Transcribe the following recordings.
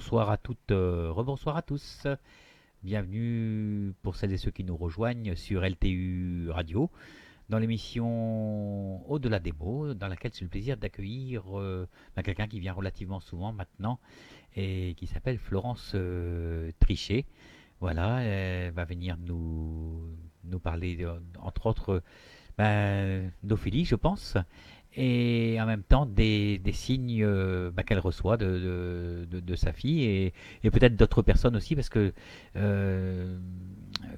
rebonsoir à toutes, rebonsoir à tous. Bienvenue pour celles et ceux qui nous rejoignent sur LTU Radio, dans l'émission Au-delà des mots, dans laquelle j'ai le plaisir d'accueillir quelqu'un qui vient relativement souvent maintenant et qui s'appelle Florence Trichet. Voilà, elle va venir nous parler, entre autres, d'Ophélie, je pense, et en même temps des signes qu'elle reçoit de sa fille et peut-être d'autres personnes aussi, parce que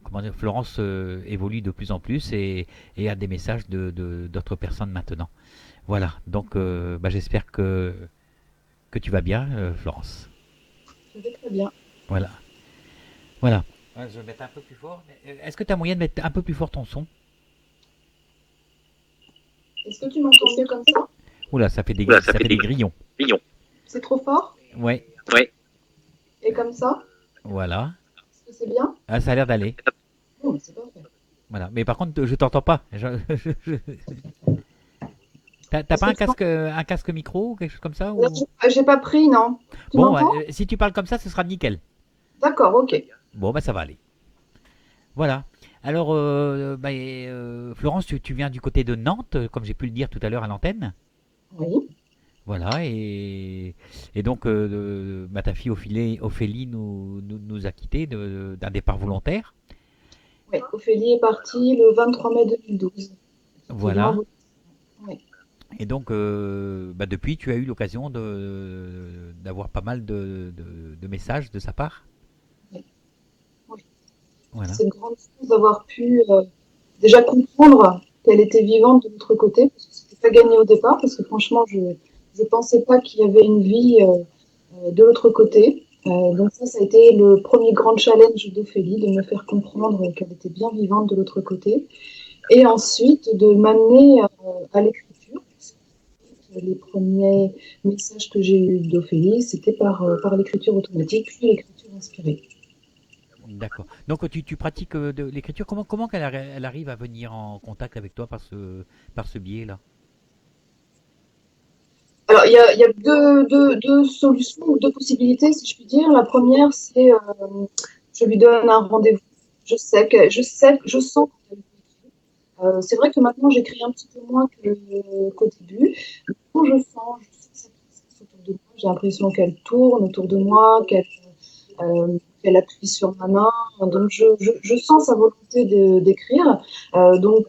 comment dire, Florence évolue de plus en plus et a des messages d'autres personnes maintenant. Voilà, donc j'espère que tu vas bien, Florence. Je vais très bien. Voilà, voilà. Ouais, je vais mettre un peu plus fort. Est-ce que tu as moyen de mettre un peu plus fort ton son? Est-ce que tu m'entends mieux comme ça? Oula, ça fait ça fait des grillons. C'est trop fort? Ouais, Et comme ça? voilà. Est-ce que c'est bien? Ah, ça a l'air d'aller. Non, mais c'est parfait. Voilà. Mais par contre, je t'entends pas. T'as Est-ce pas que tu m'entends? un casque micro ou quelque chose comme ça Là, ou... j'ai pas pris, non. Tu Bon, m'entends? si tu parles comme ça, ce sera nickel. D'accord, ok. Bon, ça va aller. Voilà. Alors, Florence, tu viens du côté de Nantes, comme j'ai pu le dire tout à l'heure à l'antenne. Oui. Voilà. Et donc, ta fille Ophélie nous a quittés d'un départ volontaire. Oui. Ophélie est partie le 23 mai 2012. Effectivement, Voilà. vous. Oui. Et donc, depuis, tu as eu l'occasion d'avoir pas mal de messages de sa part. Oui. Oui. Voilà. C'est une grande chance d'avoir pu déjà comprendre qu'elle était vivante de l'autre côté, parce que c'était pas gagné au départ, parce que franchement, je pensais pas qu'il y avait une vie de l'autre côté. Donc ça a été le premier grand challenge d'Ophélie, de me faire comprendre qu'elle était bien vivante de l'autre côté. Et ensuite, de m'amener à l'écriture. Les premiers messages que j'ai eus d'Ophélie, c'était par l'écriture automatique, puis l'écriture inspirée. D'accord. Donc, tu pratiques de l'écriture. Comment elle arrive à venir en contact avec toi par ce biais-là? Alors, il y a deux solutions ou deux possibilités, si je puis dire. La première, c'est je lui donne un rendez-vous. Je sens c'est vrai que maintenant j'écris un petit peu moins qu'au début. Mais quand je sens que ça passe autour de moi. J'ai l'impression qu'elle tourne autour de moi, qu'elle appuie sur ma main. Donc je sens sa volonté d'écrire. Donc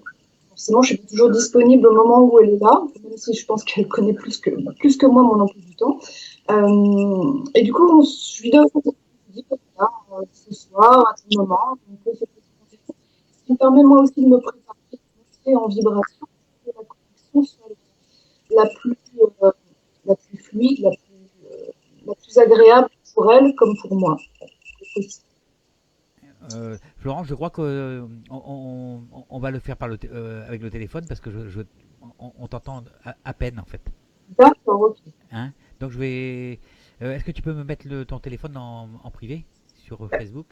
forcément, je suis pas toujours disponible au moment où elle est là, même si je pense qu'elle connaît plus que moi mon emploi du temps. Et du coup, je lui donne rendez-vous. Je dis, voilà, ce soir, à ce moment, on peut se présenter. Ce qui me permet moi aussi de me préparer, de monter en vibration, que la connexion soit la plus, euh, la plus fluide, la plus agréable pour elle comme pour moi. Florence, je crois qu'on va le faire avec le téléphone parce que on t'entend à peine en fait. D'accord, ok. Hein? Donc je vais. Est-ce que tu peux me mettre ton téléphone en privé sur Facebook?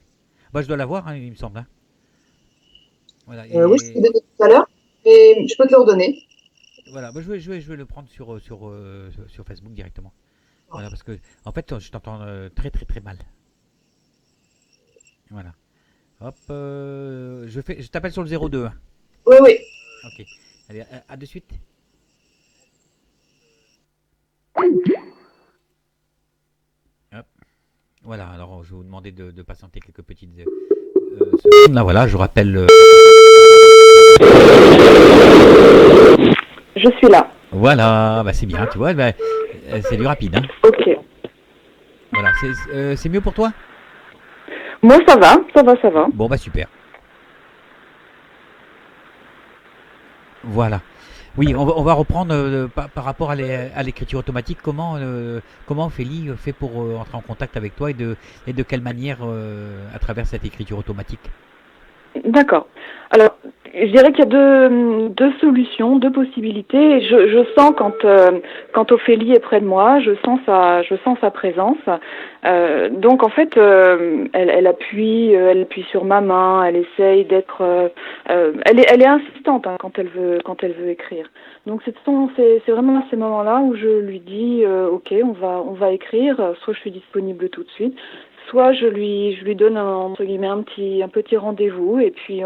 Bah, je dois l'avoir, hein, il me semble, hein. Voilà. Oui, je t'ai Et donné tout à l'heure, et je peux te le redonner. voilà. Bah, je vais le prendre sur Facebook directement. Voilà, parce que en fait, je t'entends très très très mal. Voilà. Hop. Je t'appelle sur le 02, hein. Oui, oui. Ok. Allez, à de suite. Hop. Voilà. Alors, je vais vous demander de patienter quelques petites secondes. Là, voilà. Je rappelle. Je suis là. Voilà. Bah, c'est bien. Tu vois. C'est du rapide, hein. Ok. Voilà. C'est mieux pour toi? Moi, ça va, ça va, ça va. Bon, bah super. Voilà. Oui, on va reprendre par rapport à l'écriture automatique. Comment Ophélie fait pour entrer en contact avec toi et de quelle manière à travers cette écriture automatique? D'accord. Alors, je dirais qu'il y a deux solutions, deux possibilités. Je sens quand Ophélie est près de moi, je sens sa présence. Donc en fait, elle appuie sur ma main, elle essaye d'être, elle est insistante hein, quand elle veut écrire. Donc c'est vraiment à ces moments-là où je lui dis, ok, on va écrire. Soit je suis disponible tout de suite, soit je lui donne entre guillemets un petit rendez-vous et puis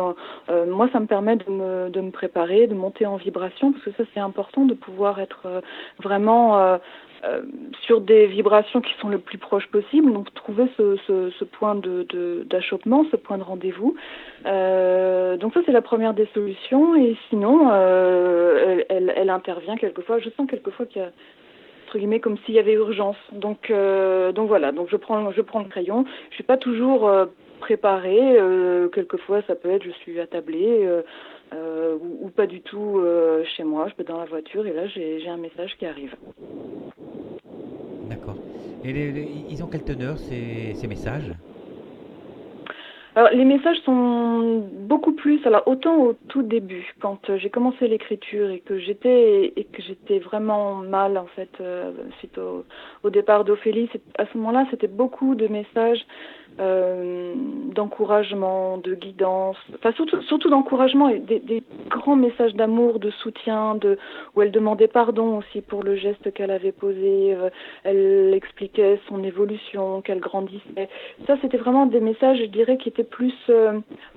moi ça me permet de me préparer, de monter en vibration parce que ça c'est important de pouvoir être vraiment sur des vibrations qui sont le plus proches possible, donc trouver ce point d'achoppement, ce point de rendez-vous. Donc ça c'est la première des solutions et sinon elle intervient quelquefois, je sens quelquefois qu'il y a entre guillemets comme s'il y avait urgence. Donc voilà, donc je prends le crayon. Je suis pas toujours préparée. Quelquefois ça peut être je suis attablée ou pas du tout chez moi. Je peux être dans la voiture et là j'ai un message qui arrive. D'accord. Et ils ont quelle teneur ces messages? Alors, les messages sont beaucoup plus. Alors, autant au tout début, quand j'ai commencé l'écriture et que j'étais vraiment mal en fait suite au départ d'Ophélie, à ce moment-là, c'était beaucoup de messages d'encouragement, de guidance, enfin surtout d'encouragement et des grands messages d'amour, de soutien, où elle demandait pardon aussi pour le geste qu'elle avait posé. Elle expliquait son évolution, qu'elle grandissait. Ça, c'était vraiment des messages, je dirais, qui étaient plus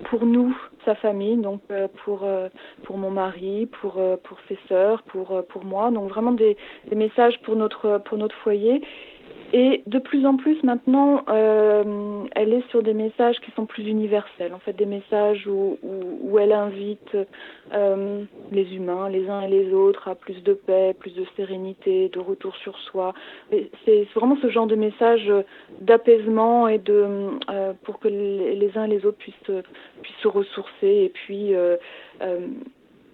pour nous, sa famille, donc pour mon mari, pour ses sœurs, pour moi. Donc vraiment des messages pour notre foyer. Et de plus en plus maintenant, elle est sur des messages qui sont plus universels. En fait, des messages où elle invite les humains, les uns et les autres, à plus de paix, plus de sérénité, de retour sur soi. Et c'est vraiment ce genre de message d'apaisement et pour que les uns et les autres puissent se ressourcer et puis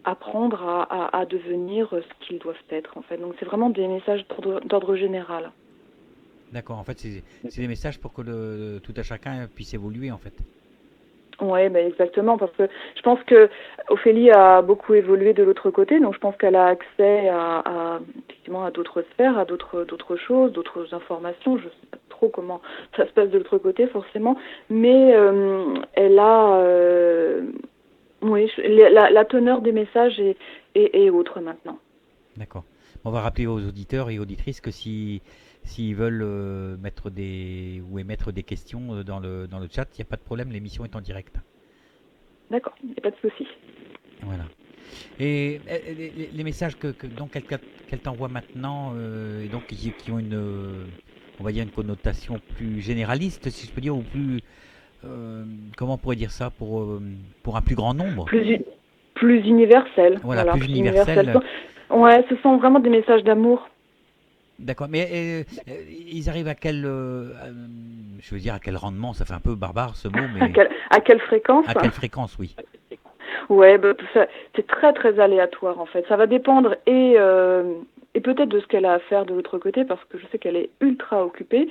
apprendre à devenir ce qu'ils doivent être. En fait, donc c'est vraiment des messages d'ordre général. D'accord, en fait, c'est des messages pour que tout à chacun puisse évoluer, en fait. Oui, ben exactement, parce que je pense que Ophélie a beaucoup évolué de l'autre côté, donc je pense qu'elle a accès effectivement à d'autres sphères, à d'autres choses, d'autres informations. Je ne sais pas trop comment ça se passe de l'autre côté, forcément, mais elle a, oui, la teneur des messages est autre maintenant. D'accord. On va rappeler aux auditeurs et auditrices que s'ils veulent émettre des questions dans le chat, il n'y a pas de problème, l'émission est en direct. D'accord, il n'y a pas de souci. Voilà. Et les messages donc qu'elle t'envoie maintenant, et donc qui ont on va dire une connotation plus généraliste, si je peux dire, ou plus, comment on pourrait dire ça, pour un plus grand nombre. Plus universel. Voilà, plus universel. Ouais, ce sont vraiment des messages d'amour. D'accord, mais ils arrivent à je veux dire à quel rendement, ça fait un peu barbare ce mot, mais à quelle fréquence? À quelle fréquence, oui. Ouais, bah, c'est très très aléatoire en fait. Ça va dépendre et peut-être de ce qu'elle a à faire de l'autre côté parce que je sais qu'elle est ultra occupée.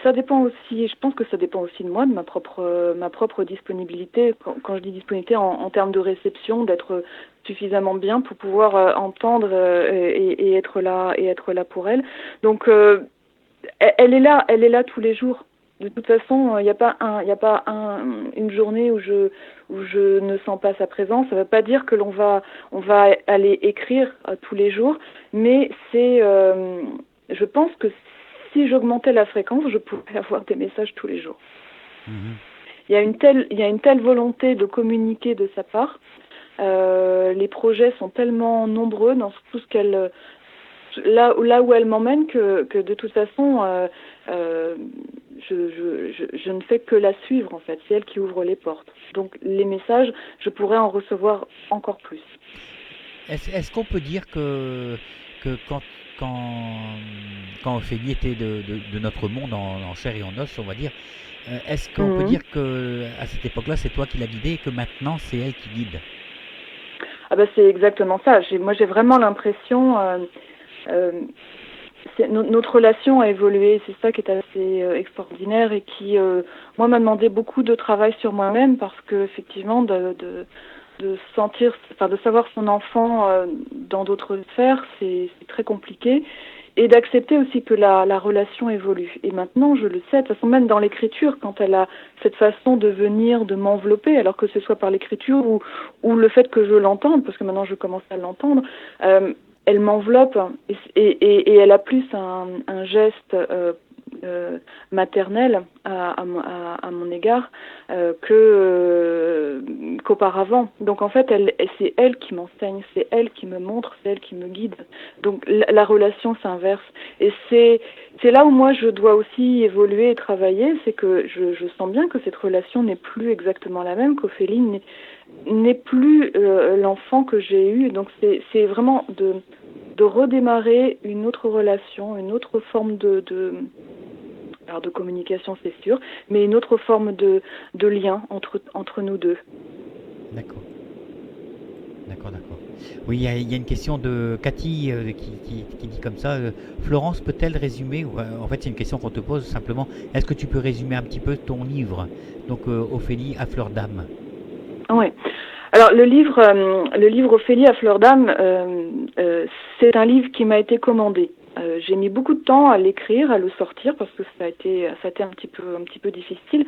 Ça dépend aussi, je pense que ça dépend aussi de moi, de ma propre disponibilité. Quand je dis disponibilité en termes de réception, d'être suffisamment bien pour pouvoir entendre et être là pour elle. Donc elle est là tous les jours. De toute façon, il n'y a pas une journée où je ne sens pas sa présence. Ça ne veut pas dire que on va aller écrire tous les jours, mais je pense que si j'augmentais la fréquence, je pourrais avoir des messages tous les jours. Mmh. Il y a une telle volonté de communiquer de sa part. Les projets sont tellement nombreux dans tout ce qu'elle là où elle m'emmène que de toute façon je ne fais que la suivre en fait, c'est elle qui ouvre les portes. Donc les messages, je pourrais en recevoir encore plus. Est-ce qu'on peut dire que quand Ophélie était de notre monde en chair et en os, on va dire, est-ce qu'on peut dire que à cette époque-là, c'est toi qui l'as guidée et que maintenant c'est elle qui guide? Ah ben c'est exactement ça. Moi j'ai vraiment l'impression notre relation a évolué. C'est ça qui est assez extraordinaire et qui, moi, m'a demandé beaucoup de travail sur moi-même parce que effectivement, de sentir, enfin, de savoir son enfant dans d'autres sphères, c'est très compliqué. Et d'accepter aussi que la relation évolue. Et maintenant, je le sais, de toute façon, même dans l'écriture, quand elle a cette façon de venir, de m'envelopper, alors que ce soit par l'écriture ou le fait que je l'entende, parce que maintenant je commence à l'entendre, elle m'enveloppe et elle a plus un geste maternel à mon égard qu'auparavant. Donc en fait, c'est elle qui m'enseigne, c'est elle qui me montre, c'est elle qui me guide. Donc la relation s'inverse. Et c'est là où moi je dois aussi évoluer et travailler, c'est que je sens bien que cette relation n'est plus exactement la même, qu'Ophélie n'est plus l'enfant que j'ai eu. Donc c'est vraiment de redémarrer une autre relation, une autre forme alors de communication, c'est sûr, mais une autre forme de lien entre nous deux. D'accord. Oui, il y a une question de Cathy qui dit comme ça, Florence peut-elle résumer, en fait c'est une question qu'on te pose simplement, est-ce que tu peux résumer un petit peu ton livre, donc Ophélie à fleur d'âme? Oui. Alors le livre Ophélie à fleur d'âme, c'est un livre qui m'a été commandé. J'ai mis beaucoup de temps à l'écrire, à le sortir parce que ça a été un petit peu difficile.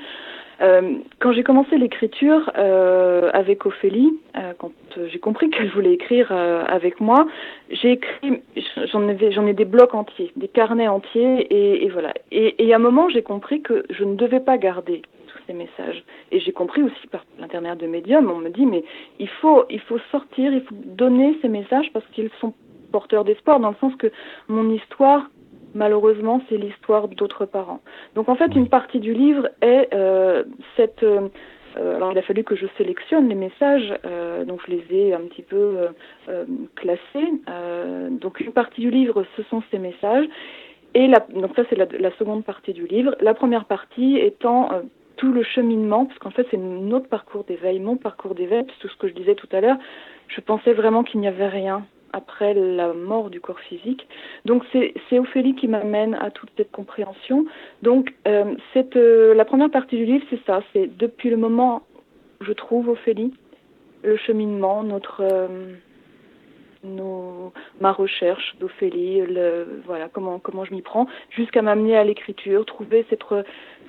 Quand j'ai commencé l'écriture avec Ophélie, quand j'ai compris qu'elle voulait écrire avec moi, j'ai écrit, j'en ai des blocs entiers, des carnets entiers, et voilà. Et à un moment, j'ai compris que je ne devais pas garder tous ces messages. Et j'ai compris aussi par l'intermédiaire de médium, on me dit mais il faut sortir, il faut donner ces messages parce qu'ils sont porteurs d'espoir, dans le sens que mon histoire, malheureusement, c'est l'histoire d'autres parents. Donc en fait, une partie du livre est alors il a fallu que je sélectionne les messages, donc je les ai un petit peu classés. Donc une partie du livre, ce sont ces messages. Et donc ça, c'est la seconde partie du livre. La première partie étant tout le cheminement, parce qu'en fait, c'est notre parcours d'éveil, mon parcours d'éveil, tout ce que je disais tout à l'heure. Je pensais vraiment qu'il n'y avait rien après la mort du corps physique. Donc c'est Ophélie qui m'amène à toute cette compréhension. Donc la première partie du livre, c'est ça, c'est depuis le moment où je trouve Ophélie, le cheminement, ma recherche d'Ophélie, voilà comment je m'y prends, jusqu'à m'amener à l'écriture, trouver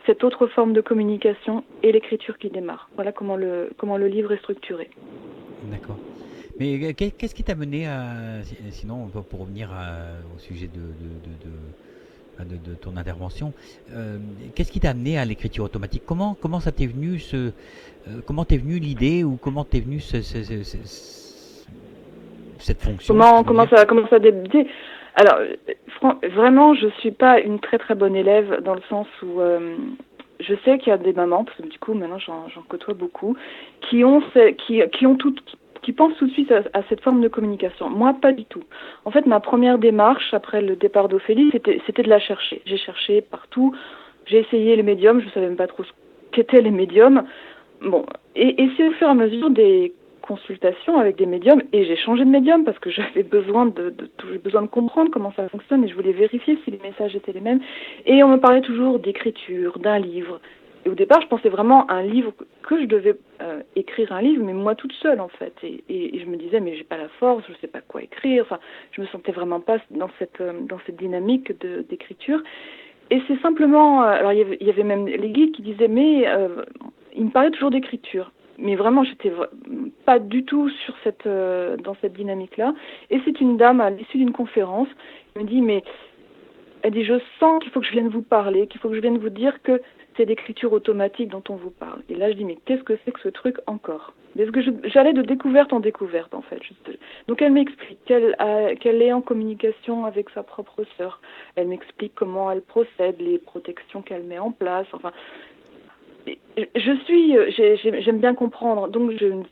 cette autre forme de communication et l'écriture qui démarre. Voilà comment le livre est structuré. D'accord. Mais qu'est-ce qui t'a mené à, sinon pour revenir au sujet de ton intervention, qu'est-ce qui t'a amené à l'écriture automatique? Comment ça t'est venu comment t'est venue l'idée, ou comment t'est venue cette fonction? Comment ça a débuté? Alors vraiment, je suis pas une très très bonne élève, dans le sens où je sais qu'il y a des mamans, parce que du coup maintenant j'en côtoie beaucoup, qui pensent tout de suite à cette forme de communication. Moi, pas du tout. En fait, ma première démarche après le départ d'Ophélie, c'était de la chercher. J'ai cherché partout. J'ai essayé les médiums. Je savais même pas trop ce qu'étaient les médiums. Bon, et c'est au fur et à mesure des consultations avec des médiums, et j'ai changé de médium parce que j'avais besoin de comprendre comment ça fonctionne, et je voulais vérifier si les messages étaient les mêmes. Et on me parlait toujours d'écriture, d'un livre. Et au départ, je pensais vraiment à un livre, que je devais écrire un livre, mais moi toute seule en fait. Et je me disais, mais j'ai pas la force, je sais pas quoi écrire. Enfin, je me sentais vraiment pas dans cette dynamique d'écriture. Et c'est simplement, alors il y avait même les guides qui disaient, mais il me parlait toujours d'écriture. Mais vraiment, j'étais pas du tout dans cette dynamique-là. Et c'est une dame, à l'issue d'une conférence, qui me dit, mais elle dit, je sens qu'il faut que je vienne vous parler, qu'il faut que je vienne vous dire que c'est l'écriture automatique dont on vous parle. Et là, je dis, mais qu'est-ce que c'est que ce truc encore? Parce que j'allais de découverte en découverte, en fait. Donc, elle m'explique qu'elle est en communication avec sa propre sœur. Elle m'explique comment elle procède, les protections qu'elle met en place. Enfin, j'aime bien comprendre. Donc, je dis,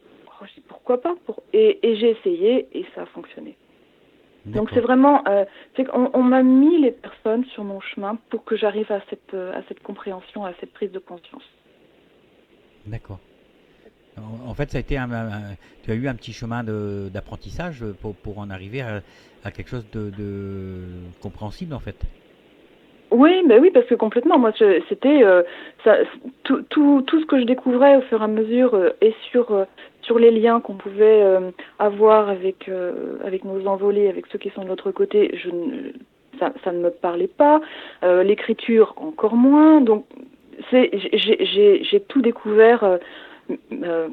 pourquoi pas? Et j'ai essayé, et ça a fonctionné. Donc c'est vraiment, c'est qu'on m'a mis les personnes sur mon chemin pour que j'arrive à cette compréhension, à cette prise de conscience. D'accord. En fait, ça a été tu as eu un petit chemin d'apprentissage pour en arriver à quelque chose de compréhensible, en fait. Oui, ben oui, parce que complètement. Moi, c'était tout ce que je découvrais au fur et à mesure et sur les liens qu'on pouvait avoir avec nos envolés, avec ceux qui sont de l'autre côté. Ça ne me parlait pas. L'écriture encore moins. Donc, j'ai tout découvert.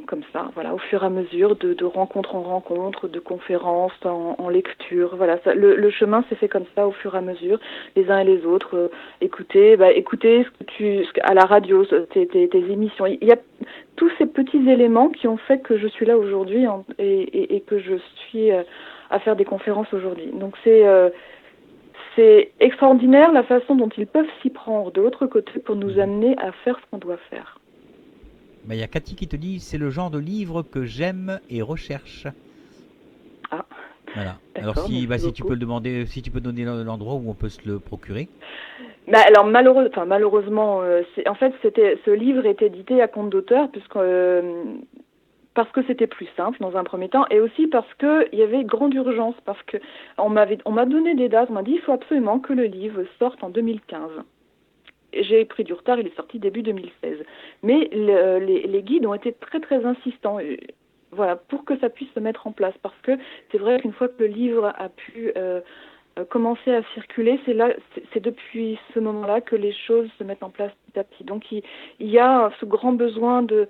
Comme ça, voilà, au fur et à mesure, de rencontre en rencontre, de conférences en lecture, voilà, le chemin s'est fait comme ça au fur et à mesure, les uns et les autres, écouter à la radio, tes émissions, il y a tous ces petits éléments qui ont fait que je suis là aujourd'hui et que je suis à faire des conférences aujourd'hui. Donc c'est extraordinaire la façon dont ils peuvent s'y prendre de l'autre côté pour nous amener à faire ce qu'on doit faire. Bah, y a Cathy qui te dit c'est le genre de livre que j'aime et recherche. Ah. Voilà. Alors si tu peux le demander, si tu peux donner l'endroit où on peut se le procurer. Bah alors malheureusement, ce livre est édité à compte d'auteur parce que c'était plus simple dans un premier temps et aussi parce que il y avait grande urgence parce que on m'a donné des dates, on m'a dit il faut absolument que le livre sorte en 2015. J'ai pris du retard, il est sorti début 2016. Mais les guides ont été très très insistants, voilà, pour que ça puisse se mettre en place. Parce que c'est vrai qu'une fois que le livre a pu commencer à circuler, c'est depuis ce moment-là que les choses se mettent en place petit à petit. Donc il y a ce grand besoin de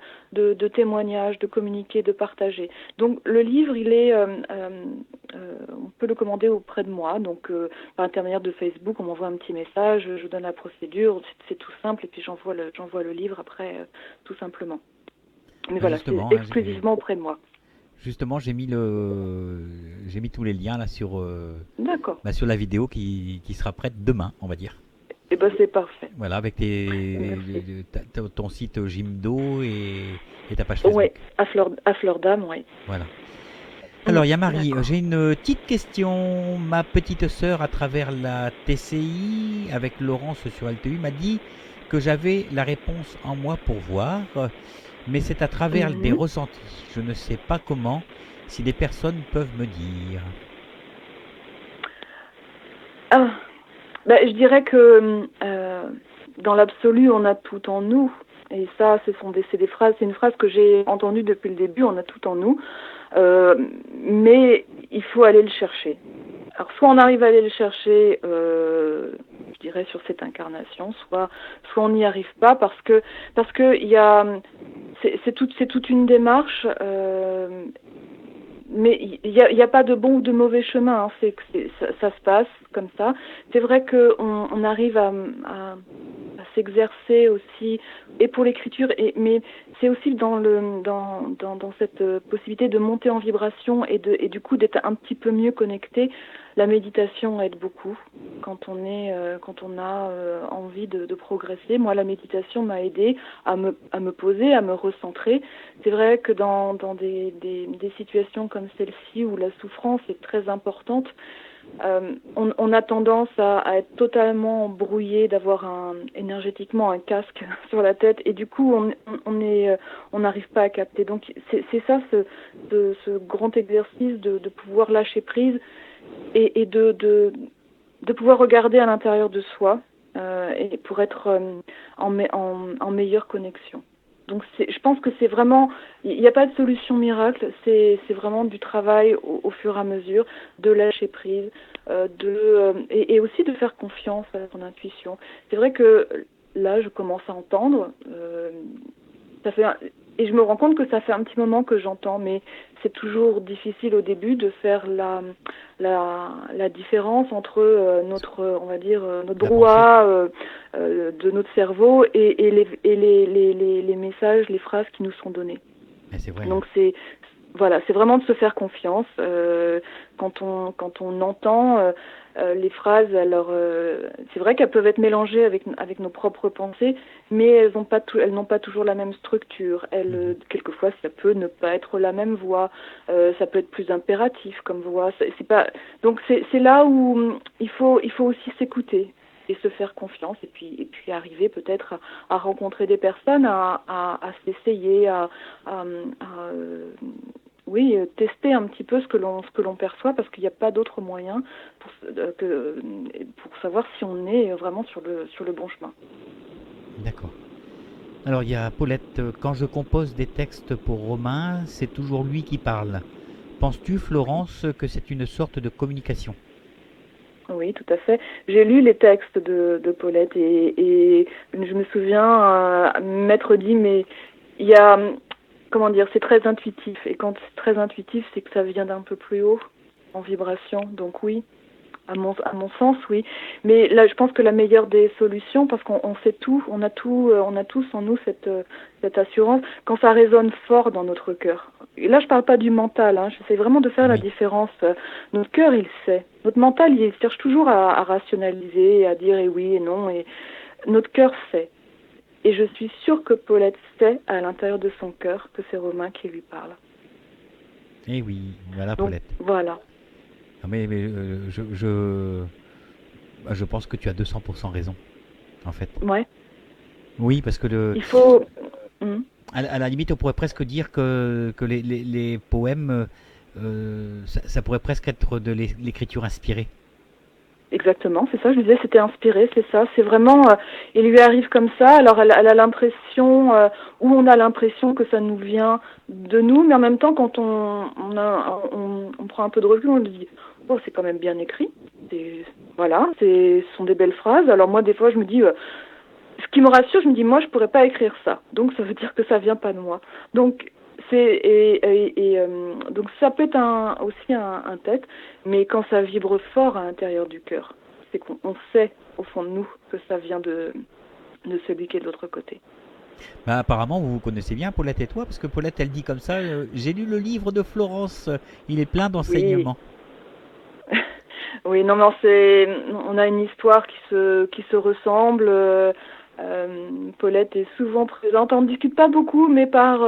témoignages, de communiquer, de partager. Donc le livre, on peut le commander auprès de moi, donc par l'intermédiaire de Facebook, on m'envoie un petit message, je vous donne la procédure, c'est tout simple, et puis j'envoie le livre après, tout simplement. Mais voilà, c'est exclusivement auprès de moi. Justement, j'ai mis tous les liens là sur la vidéo qui sera prête demain, on va dire. Et ben c'est parfait. Voilà, avec ton site Jimdo et ta page Facebook. Oui, à Fleur d'Âme, oui. Voilà. Alors, il y a Marie. J'ai une petite question. Ma petite sœur, à travers la TCI, avec Laurence sur LTU, m'a dit que j'avais la réponse en moi pour voir, mais c'est à travers des ressentis. Je ne sais pas comment, si des personnes peuvent me dire. Je dirais que dans l'absolu, on a tout en nous. Et ça, c'est une phrase que j'ai entendue depuis le début, on a tout en nous. Mais il faut aller le chercher. Alors, soit on arrive à aller le chercher, je dirais, sur cette incarnation, soit on n'y arrive pas parce que il y a, c'est toute une démarche, mais il y a pas de bon ou de mauvais chemin, hein. Ça se passe comme ça. C'est vrai que on arrive à s'exercer aussi, et pour l'écriture, mais c'est aussi dans cette possibilité de monter en vibration et du coup d'être un petit peu mieux connecté. La méditation aide beaucoup quand on a envie de progresser. Moi, la méditation m'a aidé à me poser, à me recentrer. C'est vrai que dans des situations comme celle-ci où la souffrance est très importante, on a tendance à être totalement brouillé, d'avoir énergétiquement un casque sur la tête, et du coup on n'arrive pas à capter. Donc c'est ça ce grand exercice de pouvoir lâcher prise et de pouvoir regarder à l'intérieur de soi et pour être en meilleure connexion. Donc je pense que c'est vraiment, il n'y a pas de solution miracle, c'est vraiment du travail au fur et à mesure, de lâcher prise, et aussi de faire confiance à son intuition. C'est vrai que là, je commence à entendre, et je me rends compte que ça fait un petit moment que j'entends, mais c'est toujours difficile au début de faire la différence entre notre brouhaha de notre cerveau et les messages, les phrases qui nous sont données. C'est vrai. Donc c'est vraiment de se faire confiance quand on entend les phrases. Alors c'est vrai qu'elles peuvent être mélangées avec nos propres pensées, mais elles n'ont pas toujours la même structure. Quelquefois ça peut ne pas être la même voix, ça peut être plus impératif comme voix. Donc c'est là où il faut aussi s'écouter. se faire confiance et puis arriver peut-être à rencontrer des personnes, à s'essayer, oui, tester un petit peu ce que l'on perçoit, parce qu'il n'y a pas d'autre moyen pour savoir si on est vraiment sur le bon chemin. D'accord. Alors il y a Paulette, quand je compose des textes pour Romain, c'est toujours lui qui parle. Penses-tu, Florence, que c'est une sorte de communication? Oui, tout à fait. J'ai lu les textes de Paulette et je me souviens m'être dit, mais il y a, comment dire, c'est très intuitif. Et quand c'est très intuitif, c'est que ça vient d'un peu plus haut en vibration. Donc oui, à mon sens, oui. Mais là, je pense que la meilleure des solutions, parce qu'on sait tout, on a tous en nous cette assurance, quand ça résonne fort dans notre cœur. Et là, je parle pas du mental, hein, j'essaie vraiment de faire la Oui. différence. Notre cœur, il sait. Notre mental, il cherche toujours à rationaliser, à dire et oui et non. Et notre cœur sait. Et je suis sûre que Paulette sait à l'intérieur de son cœur que c'est Romain qui lui parle. Eh oui, voilà Donc, Paulette. voilà. Ah, mais je pense que tu as 200% raison, en fait. Ouais. Oui, parce que Il faut... Hum. à la limite, on pourrait presque dire que les poèmes, ça pourrait presque être de l'écriture inspirée. Exactement, c'est ça, je disais, c'était inspiré, c'est ça, c'est vraiment, il lui arrive comme ça, alors elle a l'impression, ou on a l'impression que ça nous vient de nous, mais en même temps, quand on prend un peu de recul, on se dit, oh, c'est quand même bien écrit, voilà, ce sont des belles phrases, alors moi, des fois, je me dis, ce qui me rassure, je me dis, moi, je pourrais pas écrire ça, donc ça veut dire que ça vient pas de moi, donc donc ça peut être aussi un tête, mais quand ça vibre fort à l'intérieur du cœur, c'est qu'on sait au fond de nous que ça vient de celui qui est de l'autre côté. Bah, apparemment, vous vous connaissez bien, Paulette et toi, parce que Paulette, elle dit comme ça, j'ai lu le livre de Florence, il est plein Oui. d'enseignements. Oui, non, mais on a une histoire qui se ressemble. Paulette est souvent présente. On ne discute pas beaucoup, mais par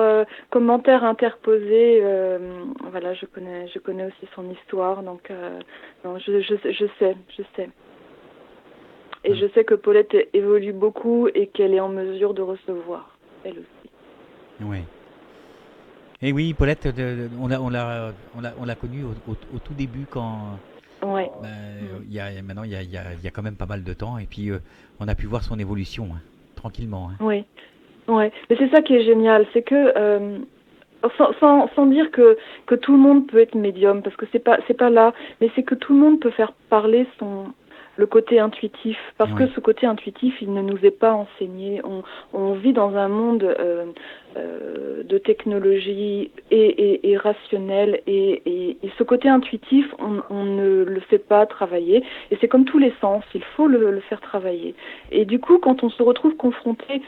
commentaires interposés, voilà, je connais aussi son histoire. Donc, non, je sais. Et je sais que Paulette évolue beaucoup et qu'elle est en mesure de recevoir, elle aussi. Oui. Et oui, Paulette, on l'a connue au tout début quand, Ouais. bah, maintenant, il y a quand même pas mal de temps, et puis on a pu voir son évolution, hein, tranquillement. Hein. Oui. Ouais. Mais c'est ça qui est génial, c'est que sans dire que tout le monde peut être médium, parce que c'est pas là, mais c'est que tout le monde peut faire parler le côté intuitif, parce que Oui. ce côté intuitif, il ne nous est pas enseigné. On vit dans un monde de technologie et rationnel, et ce côté intuitif, on ne le fait pas travailler, et c'est comme tous les sens, il faut le faire travailler. Et du coup, quand on se retrouve confronté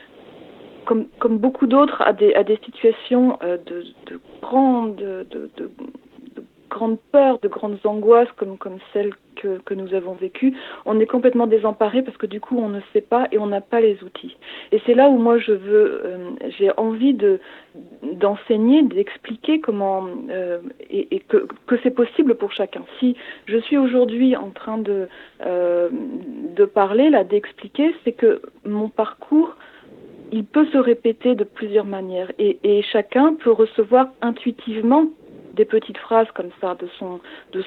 comme beaucoup d'autres, à des situations de grandes peurs, de grandes angoisses, comme celles que nous avons vécues, on est complètement désemparé parce que du coup, on ne sait pas et on n'a pas les outils. Et c'est là où moi, j'ai envie d'enseigner, d'expliquer comment, et que c'est possible pour chacun. Si je suis aujourd'hui en train de parler, là, d'expliquer, c'est que mon parcours, il peut se répéter de plusieurs manières et chacun peut recevoir intuitivement des petites phrases comme ça de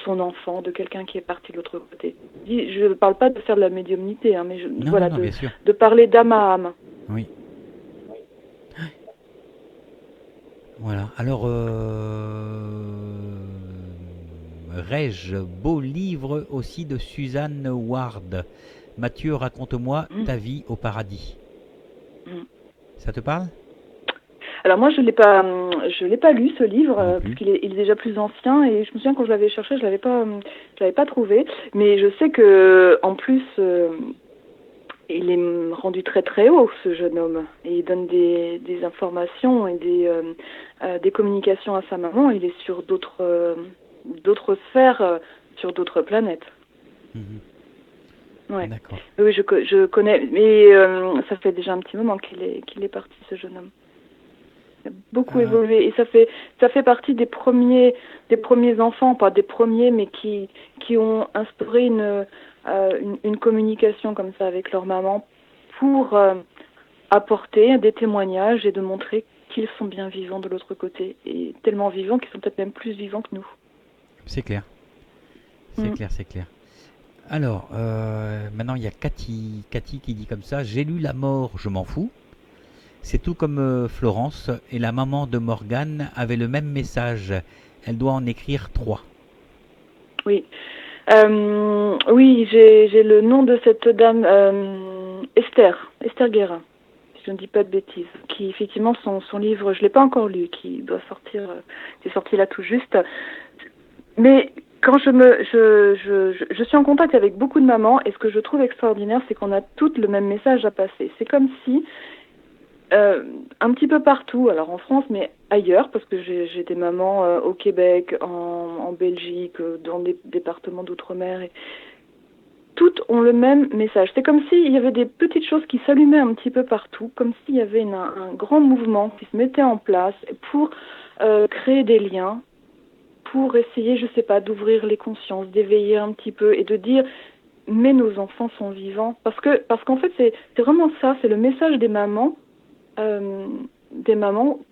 son enfant, de quelqu'un qui est parti de l'autre côté. Je ne parle pas de faire de la médiumnité, hein, mais voilà, Non, bien sûr. de parler d'âme à âme. Oui. Voilà. Alors, Reg, beau livre aussi de Suzanne Ward. Mathieu, raconte-moi ta vie au paradis. Ça te parle? Alors moi, je l'ai pas lu ce livre parce qu'il il est déjà plus ancien et je me souviens quand je l'avais cherché, je l'avais pas trouvé. Mais je sais que en plus, il est rendu très très haut ce jeune homme et il donne des informations et des communications à sa maman. Il est sur d'autres sphères, sur d'autres planètes. Ouais. D'accord. Oui, je connais, mais ça fait déjà un petit moment qu'il est parti ce jeune homme. Il a beaucoup évolué et ça fait partie des premiers enfants, pas des premiers, mais qui ont instauré une communication comme ça avec leur maman pour apporter des témoignages et de montrer qu'ils sont bien vivants de l'autre côté, et tellement vivants qu'ils sont peut-être même plus vivants que nous. C'est clair. C'est clair, c'est clair. Alors, maintenant, il y a Cathy qui dit comme ça: j'ai lu La mort, je m'en fous. C'est tout comme Florence, et la maman de Morgane avait le même message. Elle doit en écrire 3. Oui. Oui, j'ai le nom de cette dame, Esther Guérin, si je ne dis pas de bêtises, qui effectivement son livre, je l'ai pas encore lu, qui doit sortir, qui est sorti là tout juste. Mais quand je suis en contact avec beaucoup de mamans, et ce que je trouve extraordinaire, c'est qu'on a toutes le même message à passer. C'est comme si un petit peu partout, alors en France, mais ailleurs, parce que j'ai des mamans au Québec, en Belgique, dans des départements d'outre-mer, et toutes ont le même message. C'est comme s'il y avait des petites choses qui s'allumaient un petit peu partout, comme s'il y avait un grand mouvement qui se mettait en place pour créer des liens, pour essayer, je sais pas, d'ouvrir les consciences, d'éveiller un petit peu et de dire mais nos enfants sont vivants. Parce qu'en fait, c'est vraiment ça, c'est le message des mamans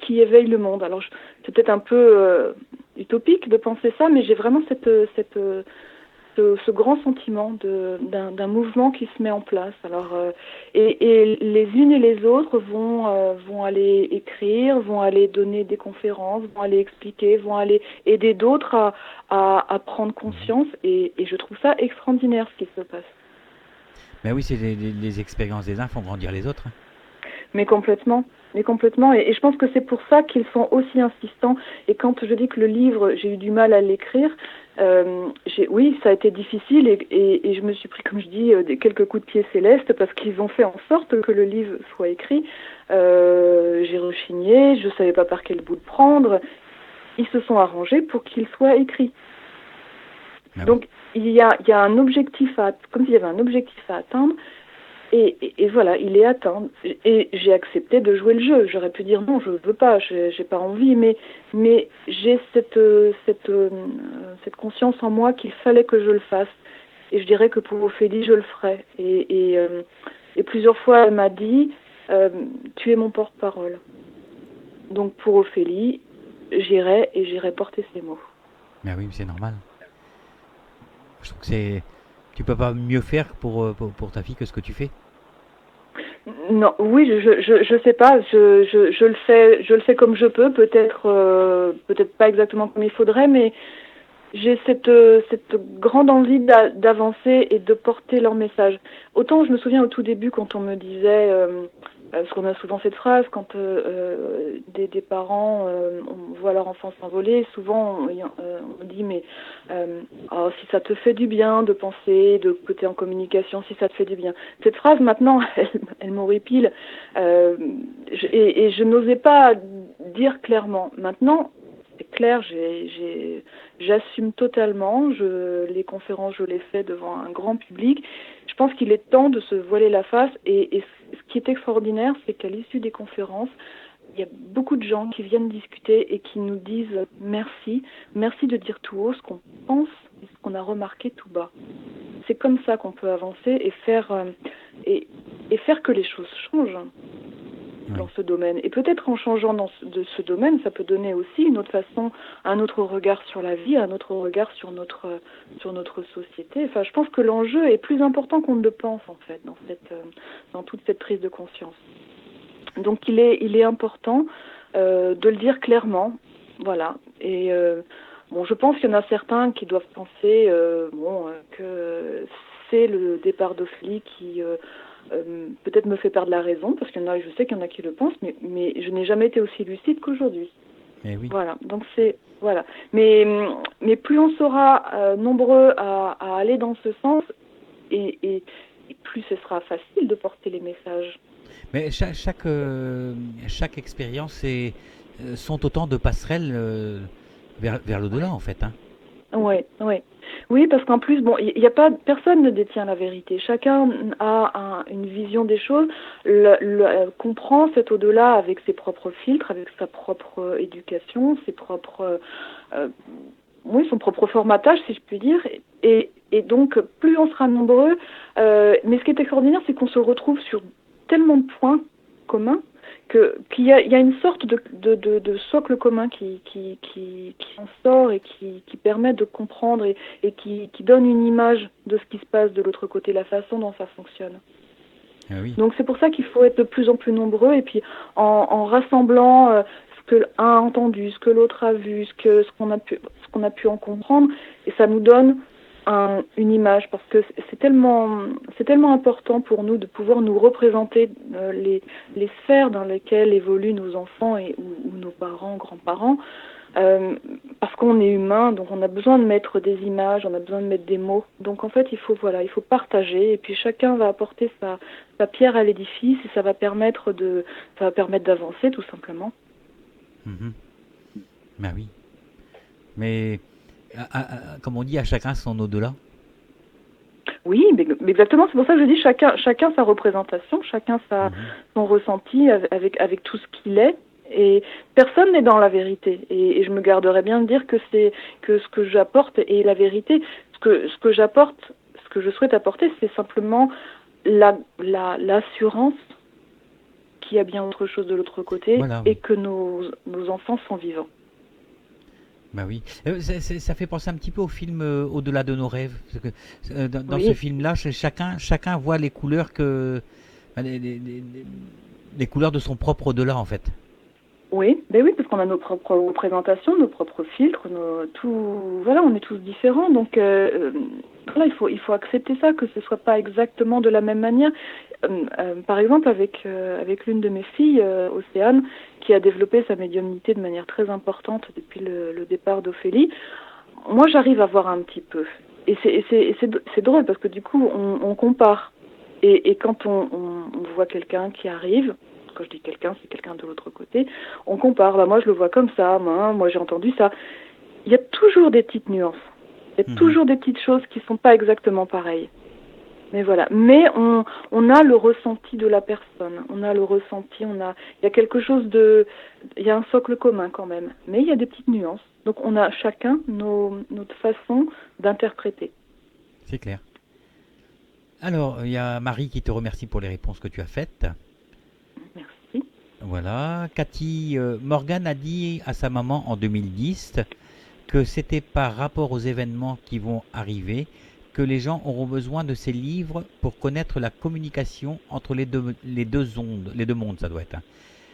qui éveillent le monde. Alors, c'est peut-être un peu utopique de penser ça, mais j'ai vraiment ce grand sentiment d'un mouvement qui se met en place. Alors, et les unes et les autres vont aller écrire, vont aller donner des conférences, vont aller expliquer, vont aller aider d'autres à prendre conscience, et je trouve ça extraordinaire ce qui se passe. Ben oui, c'est les expériences des uns font grandir les autres. Mais complètement. Et je pense que c'est pour ça qu'ils sont aussi insistants. Et quand je dis que le livre, j'ai eu du mal à l'écrire, oui, ça a été difficile, et je me suis pris, comme je dis, quelques coups de pied célestes, parce qu'ils ont fait en sorte que le livre soit écrit. J'ai rechigné, je ne savais pas par quel bout de prendre. Ils se sont arrangés pour qu'il soit écrit. Ah donc, oui. il y a un objectif comme s'il y avait un objectif à atteindre. Et voilà, il est atteint. Et j'ai accepté de jouer le jeu. J'aurais pu dire non, je veux pas, j'ai pas envie, mais j'ai cette conscience en moi qu'il fallait que je le fasse. Et je dirais que pour Ophélie, je le ferai. Et plusieurs fois, elle m'a dit tu es mon porte-parole. Donc pour Ophélie, j'irai porter ces mots. Ben oui, c'est normal. Je trouve que tu peux pas mieux faire pour ta fille que ce que tu fais. Non, oui, je sais pas, je le fais comme je peux, peut-être pas exactement comme il faudrait, mais j'ai cette grande envie d'avancer et de porter leur message. Autant je me souviens au tout début quand on me disait, parce qu'on a souvent cette phrase, quand des parents on voit leur enfant s'envoler, souvent on dit mais si ça te fait du bien de penser, que tu es en communication, si ça te fait du bien. Cette phrase maintenant, elle m'horripile, et je n'osais pas dire clairement. Maintenant, c'est clair, j'assume totalement. Les conférences, je les fais devant un grand public. Je pense qu'il est temps de se voiler la face. Et ce qui est extraordinaire, c'est qu'à l'issue des conférences, il y a beaucoup de gens qui viennent discuter et qui nous disent merci. Merci de dire tout haut ce qu'on pense et ce qu'on a remarqué tout bas. C'est comme ça qu'on peut avancer et faire que les choses changent dans ce domaine. Et peut-être en changeant de ce domaine, ça peut donner aussi une autre façon, un autre regard sur la vie, un autre regard sur notre société. Enfin, je pense que l'enjeu est plus important qu'on ne le pense, en fait, dans toute cette prise de conscience. Donc, il est important de le dire clairement, voilà. Et je pense qu'il y en a certains qui doivent penser que c'est le départ d'Ophélie qui peut-être me fait perdre la raison, parce qu'il y en a, je sais qu'il y en a qui le pensent, mais je n'ai jamais été aussi lucide qu'aujourd'hui. Eh oui. Voilà, donc voilà. Mais plus on sera nombreux à aller dans ce sens, et plus ce sera facile de porter les messages. Mais chaque expérience sont autant de passerelles vers l'au-delà, en fait. Hein. Oui, parce qu'en plus, personne ne détient la vérité. Chacun a une vision des choses, comprend cet au-delà avec ses propres filtres, avec sa propre éducation, son propre formatage, si je puis dire. Et Et donc, plus on sera nombreux, mais ce qui est extraordinaire, c'est qu'on se retrouve sur tellement de points communs qu'il y a une sorte de socle commun qui en sort et qui permet de comprendre et qui donne une image de ce qui se passe de l'autre côté, la façon dont ça fonctionne. Ah oui. Donc c'est pour ça qu'il faut être de plus en plus nombreux et puis en rassemblant ce que l'un a entendu, ce que l'autre a vu, ce qu'on a pu en comprendre, et ça nous donne une image, parce que c'est tellement important pour nous de pouvoir nous représenter les sphères dans lesquelles évoluent nos enfants ou nos parents, grands-parents, parce qu'on est humain, donc on a besoin de mettre des images, on a besoin de mettre des mots. Donc en fait, il faut partager, et puis chacun va apporter sa pierre à l'édifice, et ça va permettre d'avancer tout simplement. Mhm. Ben oui. Mais comme on dit, à chacun son au-delà. Oui, mais exactement, c'est pour ça que je dis chacun sa représentation, chacun son ressenti avec tout ce qu'il est, et personne n'est dans la vérité, et je me garderais bien de dire que ce que j'apporte est la vérité. Ce que j'apporte, ce que je souhaite apporter, c'est simplement l'assurance qu'il y a bien autre chose de l'autre côté, Voilà, et oui. que nos enfants sont vivants. Bah oui. Ça fait penser un petit peu au film Au-delà de nos rêves. Parce que, dans Oui. ce film-là, chacun voit les couleurs les couleurs de son propre au-delà, en fait. Oui, ben oui, parce qu'on a nos propres représentations, nos propres filtres, voilà, on est tous différents, donc voilà, il faut accepter ça, que ce soit pas exactement de la même manière. Par exemple, avec l'une de mes filles, Océane, qui a développé sa médiumnité de manière très importante depuis le départ d'Ophélie, moi j'arrive à voir un petit peu, et c'est drôle parce que du coup on compare, et quand on voit quelqu'un qui arrive. Quand je dis quelqu'un, c'est quelqu'un de l'autre côté. On compare. Bah, moi, je le vois comme ça. Moi, j'ai entendu ça. Il y a toujours des petites nuances. Il y a toujours des petites choses qui sont pas exactement pareilles. Mais voilà. Mais on a le ressenti de la personne. On a le ressenti. Il y a quelque chose il y a un socle commun quand même. Mais il y a des petites nuances. Donc, on a chacun notre façon d'interpréter. C'est clair. Alors, il y a Marie qui te remercie pour les réponses que tu as faites. Merci. Voilà. Cathy, Morgane a dit à sa maman en 2010 que c'était par rapport aux événements qui vont arriver que les gens auront besoin de ces livres pour connaître la communication entre les deux ondes, les deux mondes, ça doit être.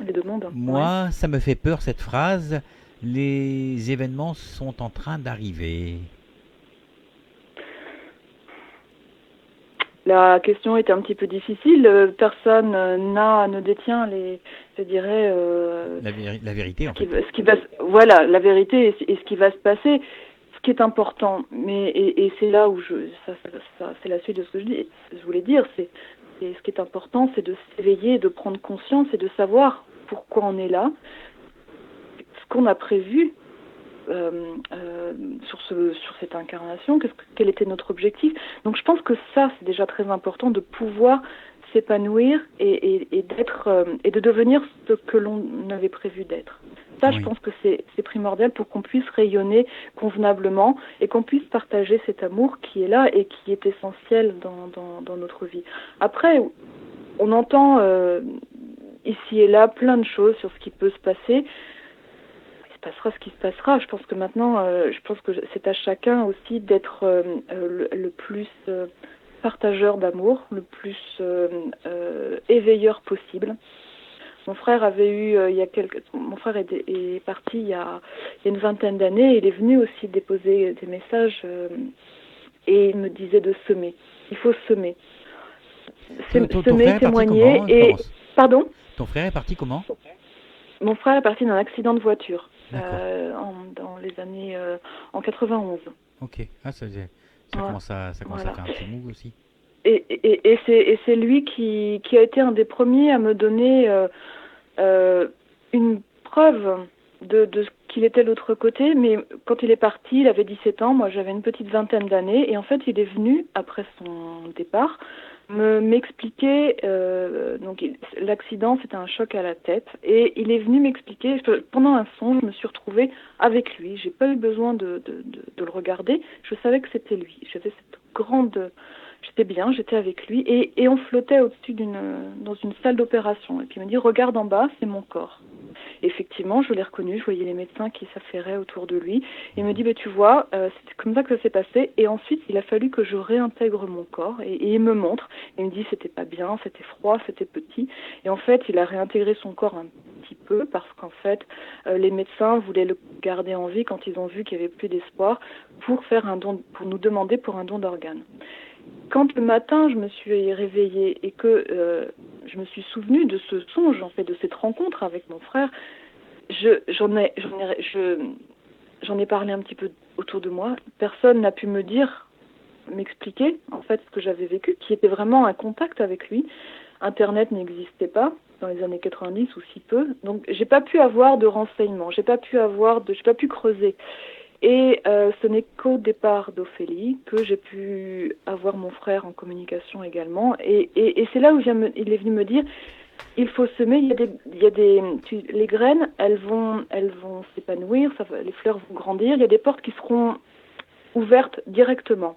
Les deux mondes. Moi, Ouais. ça me fait peur cette phrase. Les événements sont en train d'arriver. La question est un petit peu difficile. Personne ne détient je dirais, La vérité, en fait. voilà, la vérité et ce qui va se passer. Ce qui est important, et c'est là où c'est la suite de ce que je voulais dire, c'est ce qui est important, c'est de s'éveiller, de prendre conscience et de savoir pourquoi on est là, ce qu'on a prévu. Sur cette incarnation, quel était notre objectif. Donc je pense que ça, c'est déjà très important de pouvoir s'épanouir et d'être et de devenir ce que l'on avait prévu d'être. Ça, Oui. je pense que c'est primordial pour qu'on puisse rayonner convenablement et qu'on puisse partager cet amour qui est là et qui est essentiel dans notre vie. Après, on entend ici et là plein de choses sur ce qui peut se passer. Il se passera ce qui se passera. Je pense que maintenant, c'est à chacun aussi d'être le plus partageur d'amour, le plus éveilleur possible. Mon frère avait eu mon frère est parti il y a une vingtaine d'années. Il est venu aussi déposer des messages et il me disait de semer. Il faut semer. Semer, témoigner et pardon. Ton frère est parti comment? Mon frère est parti d'un accident de voiture dans les années en 91. Ok, ça commence à faire un petit move aussi. Et c'est lui qui a été un des premiers à me donner une preuve de ce qu'il était de l'autre côté. Mais quand il est parti, il avait 17 ans, moi j'avais une petite vingtaine d'années, et en fait il est venu, après son départ, m'expliquer, donc l'accident c'était un choc à la tête, et il est venu m'expliquer, pendant un songe, je me suis retrouvée avec lui, j'ai pas eu besoin de le regarder, je savais que c'était lui, j'avais cette grande... J'étais bien, j'étais avec lui et on flottait au-dessus dans une salle d'opération. Et puis il me dit, regarde en bas, c'est mon corps. Et effectivement, je l'ai reconnu, je voyais les médecins qui s'affairaient autour de lui. Il me dit, tu vois, c'est comme ça que ça s'est passé. Et ensuite, il a fallu que je réintègre mon corps. Et il me montre. Il me dit, c'était pas bien, c'était froid, c'était petit. Et en fait, il a réintégré son corps un petit peu parce qu'en fait, les médecins voulaient le garder en vie quand ils ont vu qu'il n'y avait plus d'espoir pour faire un don, pour nous demander pour un don d'organes. Quand le matin je me suis réveillée et que je me suis souvenue de ce songe, en fait, de cette rencontre avec mon frère, j'en ai parlé un petit peu autour de moi. Personne n'a pu m'expliquer en fait ce que j'avais vécu, qui était vraiment un contact avec lui. Internet n'existait pas dans les années 90 ou si peu, donc j'ai pas pu avoir de renseignements, j'ai pas pu creuser. Et ce n'est qu'au départ d'Ophélie que j'ai pu avoir mon frère en communication également. Et c'est là où il est venu me dire, il faut semer. Les graines, elles vont s'épanouir, les fleurs vont grandir. Il y a des portes qui seront ouvertes directement.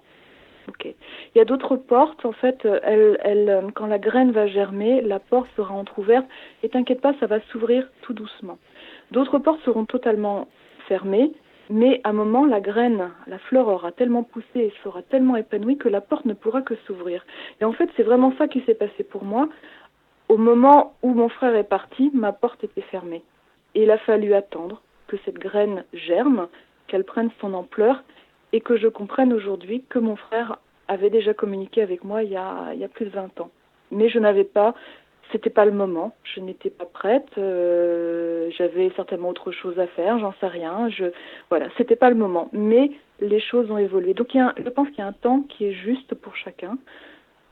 Ok. Il y a d'autres portes, en fait, quand la graine va germer, la porte sera entrouverte. Et t'inquiète pas, ça va s'ouvrir tout doucement. D'autres portes seront totalement fermées. Mais à un moment, la graine, la fleur aura tellement poussé et sera tellement épanouie que la porte ne pourra que s'ouvrir. Et en fait, c'est vraiment ça qui s'est passé pour moi. Au moment où mon frère est parti, ma porte était fermée. Et il a fallu attendre que cette graine germe, qu'elle prenne son ampleur et que je comprenne aujourd'hui que mon frère avait déjà communiqué avec moi il y a plus de 20 ans. Mais c'était pas le moment, je n'étais pas prête, j'avais certainement autre chose à faire, j'en sais rien, voilà, c'était pas le moment, mais les choses ont évolué. Donc je pense qu'il y a un temps qui est juste pour chacun.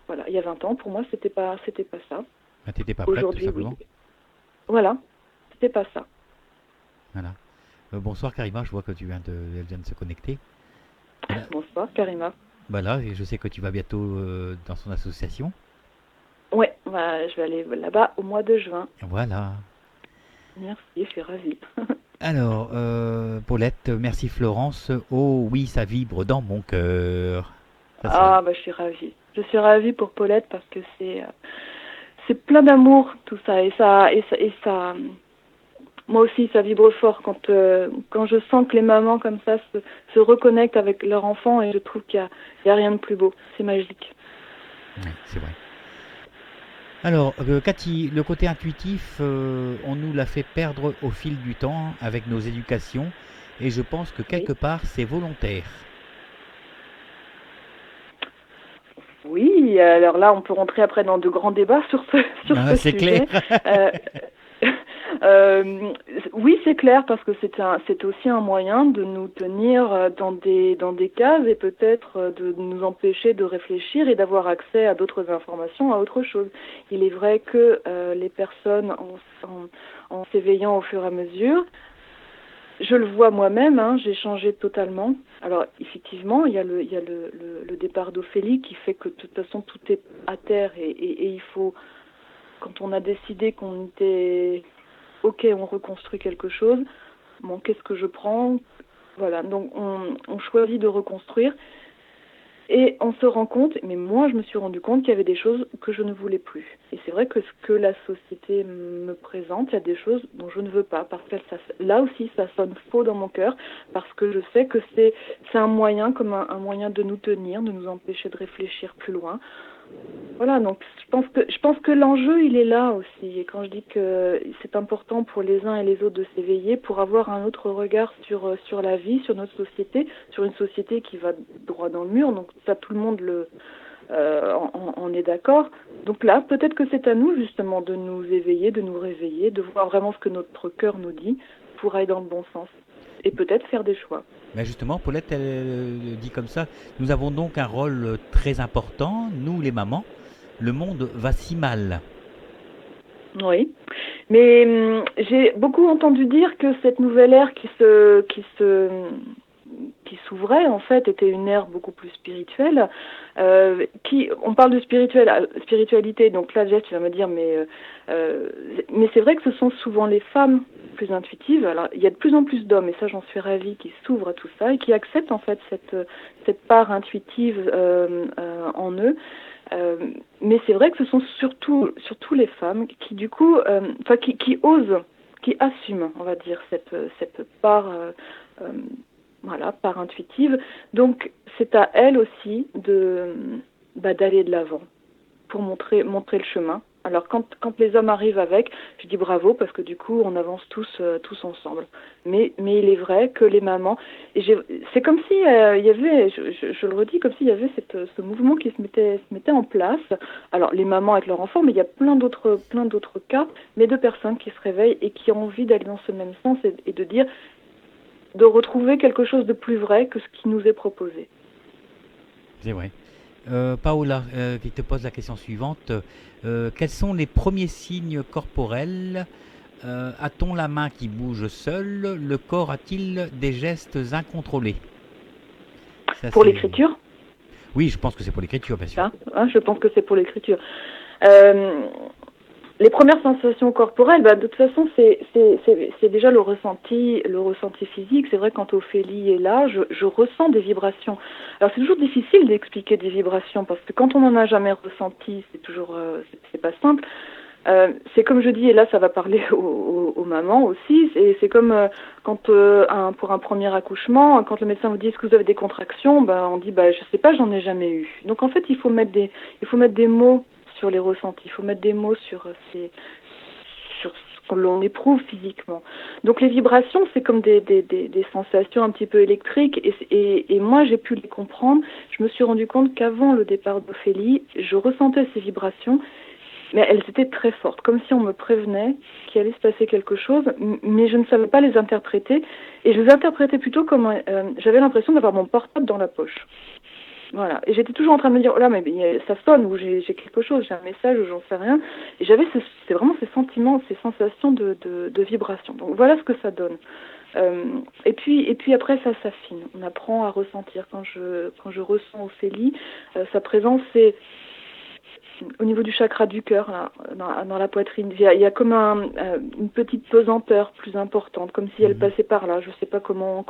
Voilà, il y a 20 ans, pour moi, c'était pas ça. Ah, t'étais pas prête, aujourd'hui, tout simplement. oui. Voilà, c'était pas ça. Voilà. Bonsoir Karima, je vois que elle vient de se connecter. Voilà. Bonsoir Karima. Voilà, et je sais que tu vas bientôt dans son association. Ouais, je vais aller là-bas au mois de juin. Voilà. Merci, je suis ravie. Alors, Paulette, merci Florence. Oh oui, ça vibre dans mon cœur. Je suis ravie. Je suis ravie pour Paulette parce que c'est plein d'amour tout ça et ça. Moi aussi, ça vibre fort quand je sens que les mamans comme ça se reconnectent avec leur enfant et je trouve qu'il y a rien de plus beau. C'est magique. Oui, c'est vrai. Alors, Cathy, le côté intuitif, on nous l'a fait perdre au fil du temps avec nos éducations et je pense que quelque part, c'est volontaire. Oui, alors là, on peut rentrer après dans de grands débats sur ce c'est sujet. Clair. Oui, c'est clair, parce que c'est aussi un moyen de nous tenir dans des cases et peut-être de nous empêcher de réfléchir et d'avoir accès à d'autres informations, à autre chose. Il est vrai que les personnes, en s'éveillant au fur et à mesure, je le vois moi-même, j'ai changé totalement. Alors, effectivement, il y a le départ d'Ophélie qui fait que de toute façon, tout est à terre et il faut, quand on a décidé qu'on était... Ok, on reconstruit quelque chose. Bon, qu'est-ce que je prends? Voilà, donc on choisit de reconstruire et on se rend compte, mais moi je me suis rendu compte qu'il y avait des choses que je ne voulais plus. Et c'est vrai que ce que la société me présente, il y a des choses dont je ne veux pas, parce que là aussi ça sonne faux dans mon cœur, parce que je sais que c'est un moyen, comme un moyen de nous tenir, de nous empêcher de réfléchir plus loin. Voilà, donc je pense que l'enjeu il est là aussi. Et quand je dis que c'est important pour les uns et les autres de s'éveiller, pour avoir un autre regard sur la vie, sur notre société, sur une société qui va droit dans le mur. Donc ça, tout le monde en est d'accord. Donc là, peut-être que c'est à nous justement de nous éveiller, de nous réveiller, de voir vraiment ce que notre cœur nous dit pour aller dans le bon sens et peut-être faire des choix. Ben justement, Paulette, elle dit comme ça, nous avons donc un rôle très important, nous les mamans. Le monde va si mal. Oui, mais j'ai beaucoup entendu dire que cette nouvelle ère qui se qui s'ouvrait en fait, était une ère beaucoup plus spirituelle. On parle de spiritualité, donc là Jess, tu vas me dire, mais c'est vrai que ce sont souvent les femmes plus intuitives. Alors il y a de plus en plus d'hommes, et ça j'en suis ravie, qui s'ouvrent à tout ça et qui acceptent en fait cette part intuitive en eux. Mais c'est vrai que ce sont surtout les femmes qui du coup, qui osent, qui assument, on va dire, cette part, voilà, part intuitive. Donc c'est à elles aussi d'aller de l'avant pour montrer le chemin. Alors quand les hommes arrivent avec, je dis bravo parce que du coup on avance tous ensemble. Mais il est vrai que les mamans, c'est comme si il y avait, je le redis, comme s'il y avait ce mouvement qui se mettait en place. Alors les mamans avec leurs enfants, mais il y a plein d'autres cas, mais de personnes qui se réveillent et qui ont envie d'aller dans ce même sens et de retrouver quelque chose de plus vrai que ce qui nous est proposé. C'est vrai. Paola, qui te pose la question suivante. Quels sont les premiers signes corporels? A-t-on la main qui bouge seule? Le corps a-t-il des gestes incontrôlés? Ça, pour l'écriture? Oui, je pense que c'est pour l'écriture, bien sûr. Je pense que c'est pour l'écriture. Les premières sensations corporelles, de toute façon, c'est déjà le ressenti physique. C'est vrai, quand Ophélie est là, je ressens des vibrations. Alors c'est toujours difficile d'expliquer des vibrations parce que quand on n'en a jamais ressenti, c'est toujours c'est pas simple. C'est comme je dis, et là ça va parler aux mamans aussi, c'est comme quand pour un premier accouchement, quand le médecin vous dit est-ce que vous avez des contractions, on dit je sais pas, j'en ai jamais eu. Donc en fait il faut mettre des mots sur les ressentis, il faut mettre des mots sur ce que l'on éprouve physiquement. Donc les vibrations, c'est comme des sensations un petit peu électriques, et moi j'ai pu les comprendre. Je me suis rendu compte qu'avant le départ d'Ophélie, je ressentais ces vibrations, mais elles étaient très fortes, comme si on me prévenait qu'il allait se passer quelque chose, mais je ne savais pas les interpréter, et je les interprétais plutôt comme j'avais l'impression d'avoir mon portable dans la poche. Voilà, et j'étais toujours en train de me dire, oh là, mais ça sonne, ou j'ai quelque chose, j'ai un message, ou j'en sais rien, et j'avais c'est vraiment ces sentiments, ces sensations de vibration. Donc voilà ce que ça donne. Et puis après ça s'affine, on apprend à ressentir. Quand je ressens Ophélie, sa présence, c'est au niveau du chakra du cœur, là, dans la poitrine. Il y a comme une petite pesanteur plus importante, comme si elle passait par là. Je ne sais pas comment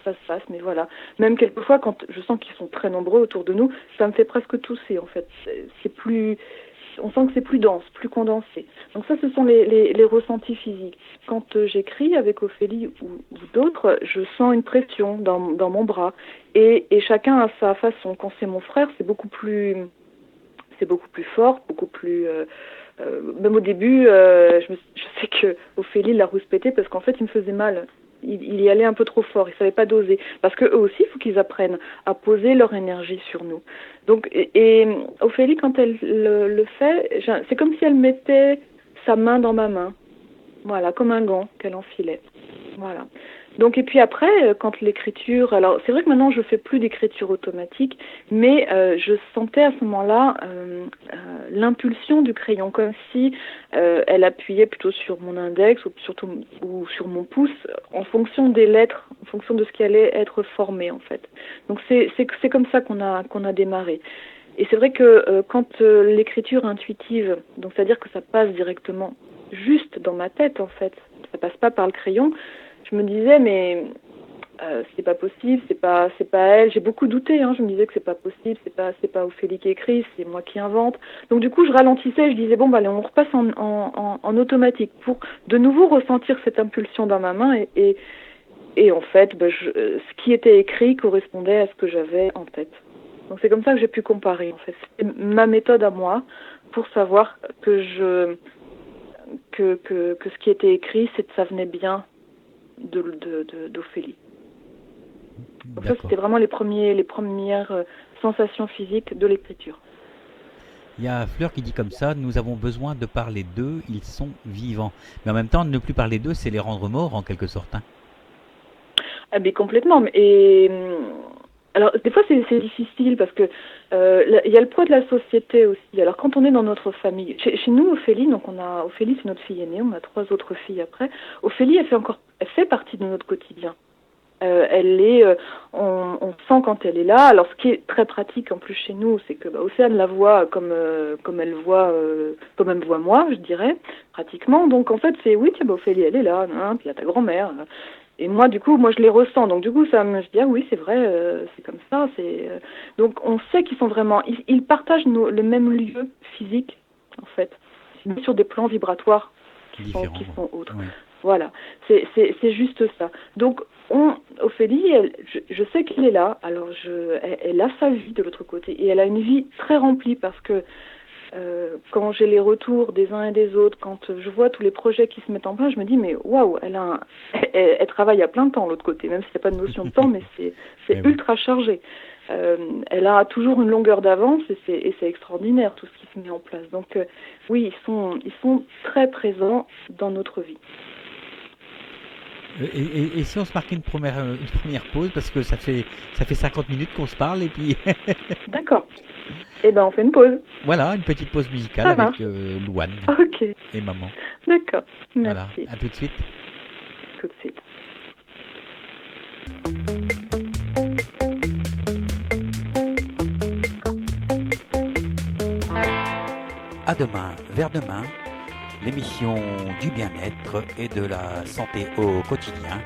ça se passe, mais voilà. Même quelquefois, quand je sens qu'ils sont très nombreux autour de nous, ça me fait presque tousser, en fait. On sent que c'est plus dense, plus condensé. Donc ça, ce sont les ressentis physiques. Quand j'écris avec Ophélie ou d'autres, je sens une pression dans mon bras. Et chacun a sa façon. Quand c'est mon frère, c'est beaucoup plus fort, beaucoup plus... même au début, je sais que Ophélie l'a rouspété parce qu'en fait, il me faisait mal. Il y allait un peu trop fort, il savait pas doser. Parce qu'eux aussi, il faut qu'ils apprennent à poser leur énergie sur nous. Donc, et Ophélie, quand elle le fait, c'est comme si elle mettait sa main dans ma main. Voilà, comme un gant qu'elle enfilait. Voilà. Donc, et puis après, quand l'écriture... Alors, c'est vrai que maintenant, je fais plus d'écriture automatique, mais je sentais à ce moment-là l'impulsion du crayon, comme si elle appuyait plutôt sur mon index ou sur mon pouce, en fonction des lettres, en fonction de ce qui allait être formé, en fait. Donc, c'est comme ça qu'on a démarré. Et c'est vrai que quand l'écriture intuitive, donc c'est-à-dire que ça passe directement juste dans ma tête, en fait, ça passe pas par le crayon, je me disais, mais c'est pas possible, c'est pas elle. J'ai beaucoup douté, je me disais que c'est pas possible, c'est pas Ophélie qui écrit, c'est moi qui invente. Donc du coup, je ralentissais, je disais bon, allez, on repasse en automatique pour de nouveau ressentir cette impulsion dans ma main et en fait, ce qui était écrit correspondait à ce que j'avais en tête. Donc c'est comme ça que j'ai pu comparer, en fait. C'est ma méthode à moi pour savoir que ce qui était écrit, ça venait bien d'Ophélie. Donc ça, c'était vraiment les premières sensations physiques de l'écriture. Il y a Fleur qui dit comme ça, nous avons besoin de parler d'eux, ils sont vivants. Mais en même temps, ne plus parler d'eux, c'est les rendre morts en quelque sorte. Ah, mais complètement. Et alors, des fois, c'est difficile parce que il y a le poids de la société aussi. Alors, quand on est dans notre famille, chez nous, Ophélie, donc Ophélie, c'est notre fille aînée, on a 3 autres filles après. Ophélie, elle fait partie de notre quotidien. Elle est, on sent quand elle est là. Alors, ce qui est très pratique en plus chez nous, c'est que Océane la voit comme elle me voit moi, je dirais, pratiquement. Donc en fait, c'est oui, tiens, Ophélie, elle est là, hein, puis il y a ta grand-mère. Et moi, du coup, je les ressens. Donc du coup, je dis ah oui, c'est vrai, c'est comme ça. Donc on sait qu'ils sont vraiment, ils partagent le même lieu physique, en fait, mais sur des plans vibratoires qui sont autres. Oui. Voilà, c'est juste ça. Donc, Ophélie, je sais qu'elle est là. Alors, elle a sa vie de l'autre côté et elle a une vie très remplie parce que quand j'ai les retours des uns et des autres, quand je vois tous les projets qui se mettent en place, je me dis mais waouh, elle travaille à plein temps de l'autre côté, même s'il n'y a pas de notion de temps, mais c'est ultra chargé. Elle a toujours une longueur d'avance et c'est extraordinaire tout ce qui se met en place. Donc oui, ils sont très présents dans notre vie. Et si on se marquait une première pause, parce que ça fait 50 minutes qu'on se parle, et puis... D'accord. Eh ben on fait une pause. Voilà, une petite pause musicale avec Louane et maman. D'accord, merci. Voilà, à tout de suite. Tout de suite. À demain, vers demain, l'émission du bien-être et de la santé au quotidien,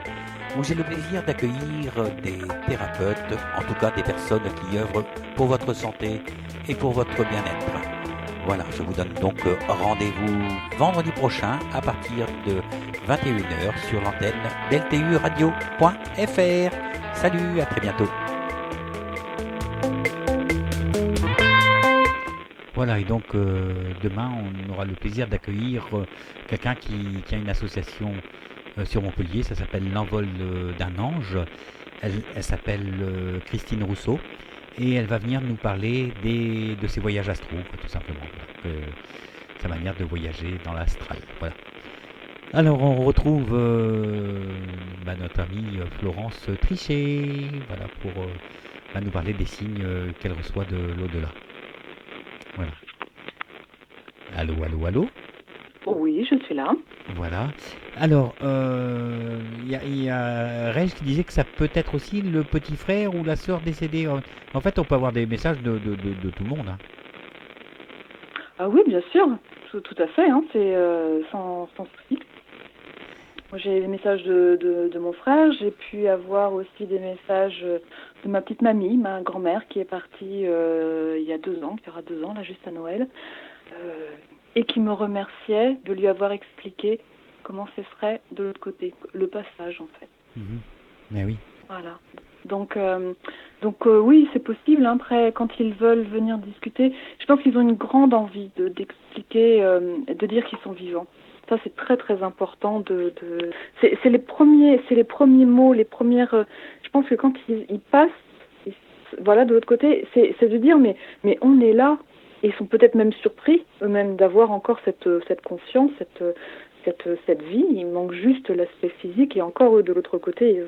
où j'ai le plaisir d'accueillir des thérapeutes, en tout cas des personnes qui œuvrent pour votre santé et pour votre bien-être. Voilà, je vous donne donc rendez-vous vendredi prochain à partir de 21h sur l'antenne d'lturadio.fr. Salut, à très bientôt. Voilà, et donc demain, on aura le plaisir d'accueillir quelqu'un qui a une association sur Montpellier, ça s'appelle l'Envol d'un ange. Elle s'appelle Christine Rousseau, et elle va venir nous parler de ses voyages astraux, tout simplement. Sa manière de voyager dans l'astral. Voilà. Alors, on retrouve notre amie Florence Trichet, voilà, pour nous parler des signes qu'elle reçoit de l'au-delà. Voilà. Allô, allô, allô? Oui, je suis là. Voilà. Alors, il y a Reg qui disait que ça peut être aussi le petit frère ou la sœur décédée. En fait, on peut avoir des messages de tout le monde. Hein. Ah oui, bien sûr. Tout à fait. Hein. C'est sans souci. Moi, j'ai les messages de mon frère. J'ai pu avoir aussi des messages de ma petite mamie, ma grand-mère, qui est partie il y a 2 ans, qui aura 2 ans, là, juste à Noël. Et qui me remerciait de lui avoir expliqué comment ce serait de l'autre côté, le passage en fait. Mais oui. Voilà. Donc oui, c'est possible. Hein. Après, quand ils veulent venir discuter, je pense qu'ils ont une grande envie d'expliquer, de dire qu'ils sont vivants. Ça, c'est très très important. C'est les premiers mots, les premières. Je pense que quand ils passent, voilà, de l'autre côté, c'est de dire mais on est là. Ils sont peut-être même surpris eux-mêmes d'avoir encore cette conscience, cette vie. Il manque juste l'aspect physique et encore eux de l'autre côté,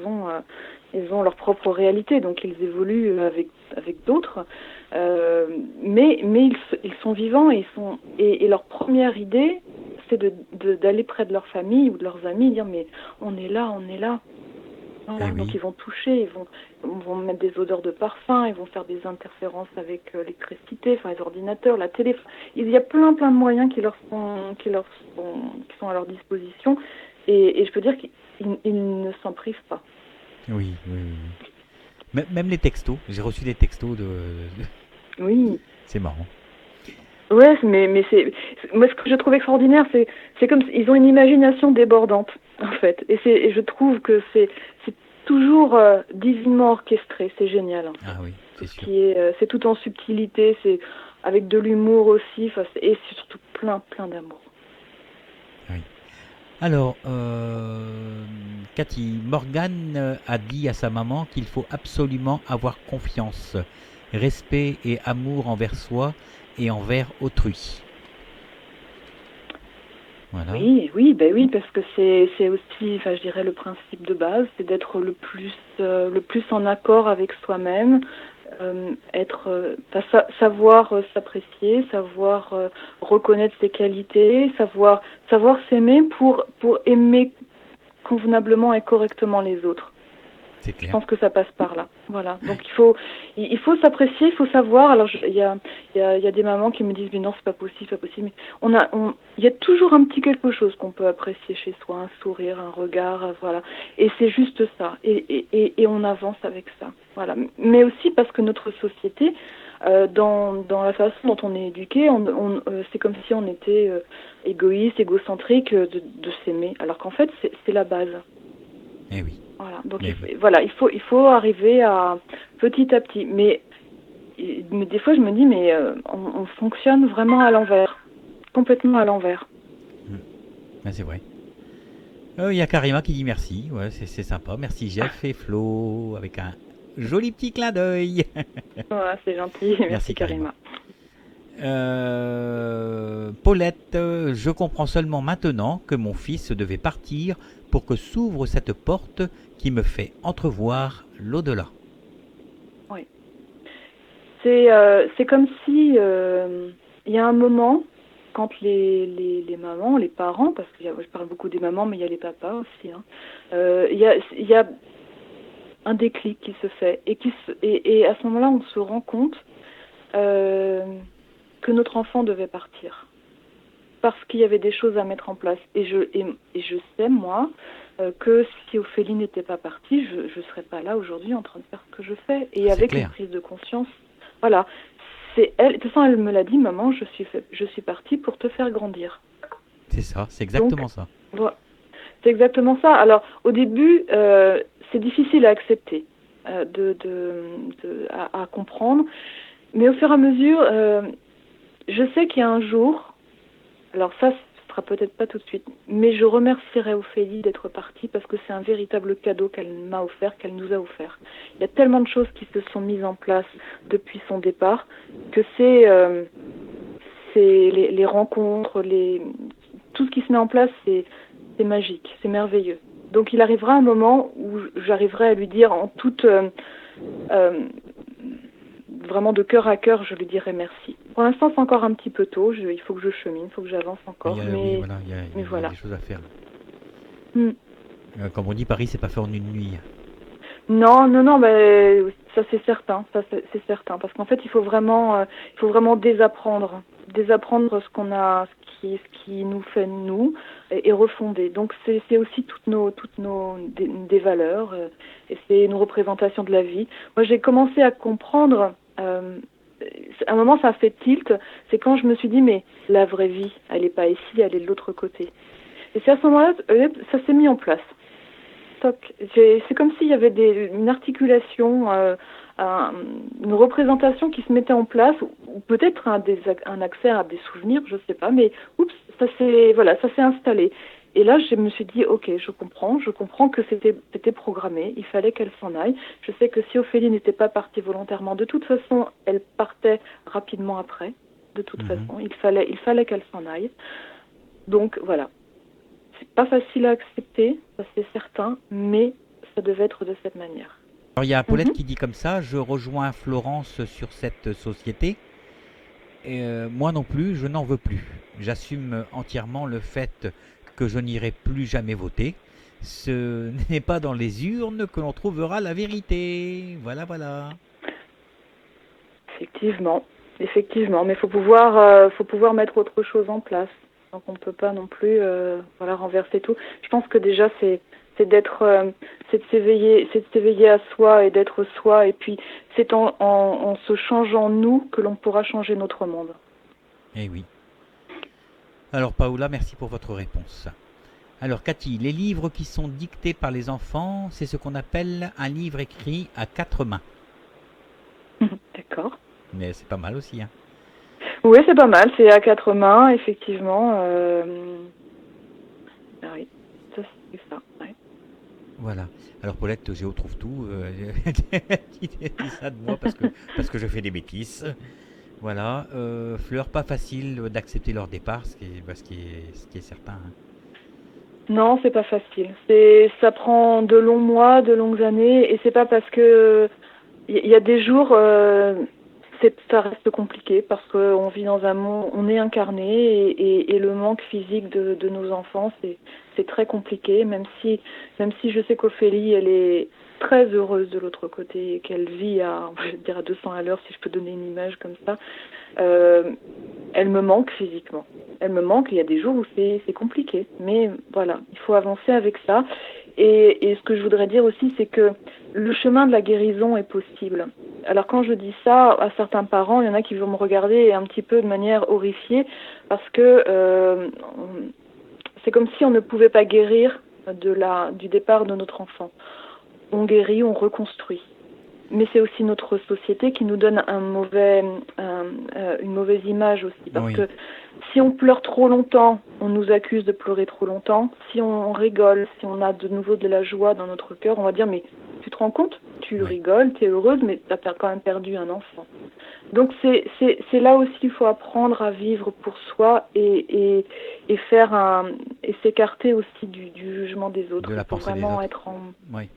ils ont leur propre réalité, donc ils évoluent avec d'autres. Mais ils sont vivants et et leur première idée, c'est d'aller près de leur famille ou de leurs amis et dire mais on est là. Voilà, donc ils vont toucher, ils vont mettre des odeurs de parfum, ils vont faire des interférences avec l'électricité, les ordinateurs, la télé. Il y a plein de moyens qui sont à leur disposition et je peux dire qu'ils ne s'en privent pas. Oui. Même les textos, j'ai reçu des textos de... Oui. C'est marrant. Ouais, mais moi ce que je trouve extraordinaire, c'est comme ils ont une imagination débordante en fait, et je trouve que c'est toujours divinement orchestré, c'est génial. Ah oui, c'est sûr. C'est tout en subtilité, c'est avec de l'humour aussi, et c'est surtout plein d'amour. Oui. Alors, Cathy, Morgane a dit à sa maman qu'il faut absolument avoir confiance, respect et amour envers soi et envers autrui. Voilà. Oui, parce que c'est aussi, je dirais, le principe de base, c'est d'être le plus en accord avec soi-même, savoir s'apprécier, savoir reconnaître ses qualités, savoir s'aimer pour aimer convenablement et correctement les autres. C'est Je clair. pense que ça passe par là. Voilà. Donc il faut s'apprécier, il faut savoir. Alors il y a des mamans qui me disent mais non c'est pas possible, c'est pas possible. Mais il y a toujours un petit quelque chose qu'on peut apprécier chez soi, un sourire, un regard, voilà. Et c'est juste ça. Et on avance avec ça. Voilà. Mais aussi parce que notre société, dans la façon dont on est éduqué, c'est comme si on était égoïste, égocentrique de s'aimer. Alors qu'en fait c'est la base. Eh oui. Voilà, donc Mais voilà, il faut arriver à petit à petit. Mais des fois, je me dis, mais on fonctionne vraiment à l'envers, complètement à l'envers. ben, c'est vrai. Il y a Karima qui dit merci. Ouais, c'est sympa. Merci Jeff et Flo avec un joli petit clin d'œil. Voilà, c'est gentil. Merci Karima. Karima. Paulette, je comprends seulement maintenant que mon fils devait partir pour que s'ouvre cette porte qui me fait entrevoir l'au-delà. Oui. C'est comme si il y a un moment, quand les mamans, les parents, parce que je parle beaucoup des mamans, mais il y a les papas aussi, hein, il y a un déclic qui se fait et à ce moment-là, on se rend compte que notre enfant devait partir parce qu'il y avait des choses à mettre en place. Et je sais, moi, que si Ophélie n'était pas partie, je ne serais pas là aujourd'hui en train de faire ce que je fais. Et avec clair. une prise de conscience, voilà. C'est elle, de toute façon, elle me l'a dit, maman, je suis partie pour te faire grandir. C'est ça, c'est exactement Donc, ça. Voilà. C'est exactement ça. Alors, au début, c'est difficile à accepter, à comprendre. Mais au fur et à mesure, je sais qu'il y a un jour, alors ça, ce sera peut-être pas tout de suite, mais je remercierai Ophélie d'être partie parce que c'est un véritable cadeau qu'elle m'a offert, qu'elle nous a offert. Il y a tellement de choses qui se sont mises en place depuis son départ que c'est les rencontres, tout ce qui se met en place, c'est magique, c'est merveilleux. Donc il arrivera un moment où j'arriverai à lui dire en toute vraiment de cœur à cœur, je lui dirai merci. Pour l'instant, c'est encore un petit peu tôt. Il faut que je chemine, il faut que j'avance encore. Oui, voilà, il y a voilà. des choses à faire. Mm. Comme on dit, Paris, c'est pas fait en une nuit. Non, mais ça c'est certain, c'est certain, parce qu'en fait, il faut vraiment désapprendre ce qu'on a, ce qui nous fait nous, et refonder. Donc c'est aussi toutes nos des valeurs, et c'est nos représentations de la vie. Moi, j'ai commencé à comprendre. À un moment, ça a fait tilt. C'est quand je me suis dit, mais la vraie vie, elle n'est pas ici, elle est de l'autre côté. Et c'est à ce moment-là, ça s'est mis en place. C'est comme s'il y avait une articulation, une représentation qui se mettait en place, ou peut-être un accès à des souvenirs, je sais pas, mais oups, ça s'est installé. Et là, je me suis dit, ok, je comprends que c'était programmé, il fallait qu'elle s'en aille. Je sais que si Ophélie n'était pas partie volontairement, de toute façon, elle partait rapidement après. De toute façon, il fallait qu'elle s'en aille. Donc voilà. C'est pas facile à accepter, ça c'est certain, mais ça devait être de cette manière. Alors il y a Paulette qui dit comme ça, je rejoins Florence sur cette société. Moi non plus, je n'en veux plus. J'assume entièrement le fait que je n'irai plus jamais voter. Ce n'est pas dans les urnes que l'on trouvera la vérité. Voilà, voilà. Effectivement, mais il faut pouvoir mettre autre chose en place. Donc on ne peut pas non plus renverser tout. Je pense que déjà c'est de s'éveiller à soi et d'être soi, et puis c'est en se changeant nous que l'on pourra changer notre monde. Eh oui. Alors Paola, merci pour votre réponse. Alors Cathy, les livres qui sont dictés par les enfants, c'est ce qu'on appelle un livre écrit à 4 mains. D'accord. Mais c'est pas mal aussi, hein. Oui, c'est pas mal, c'est à 4 mains, effectivement. Oui, ça c'est ça. Ouais. Voilà. Alors Paulette, Géo trouve tout. Dit ça de moi parce que je fais des bêtises. Voilà. Fleur, pas facile d'accepter leur départ, ce qui est certain. Hein. Non, c'est pas facile. Ça prend de longs mois, de longues années, et c'est pas parce que il y a des jours, ça reste compliqué parce qu'on vit dans un monde, on est incarné, et le manque physique de nos enfants, c'est très compliqué. Même si je sais qu'Ophélie, très heureuse de l'autre côté et qu'elle vit je vais dire à 200 à l'heure, si je peux donner une image comme ça, elle me manque physiquement. Elle me manque, il y a des jours où c'est compliqué. Mais voilà, il faut avancer avec ça. Et ce que je voudrais dire aussi, c'est que le chemin de la guérison est possible. Alors quand je dis ça à certains parents, il y en a qui vont me regarder un petit peu de manière horrifiée parce que c'est comme si on ne pouvait pas guérir du départ de notre enfant. On guérit, on reconstruit. Mais c'est aussi notre société qui nous donne une mauvaise image aussi. Parce que si on pleure trop longtemps, on nous accuse de pleurer trop longtemps. Si on rigole, si on a de nouveau de la joie dans notre cœur, on va dire, mais tu te rends compte? Tu rigoles, tu es heureuse, mais tu as quand même perdu un enfant. Donc c'est là aussi qu'il faut apprendre à vivre pour soi et s'écarter aussi du jugement des autres. De la pensée des autres. Être en... Oui.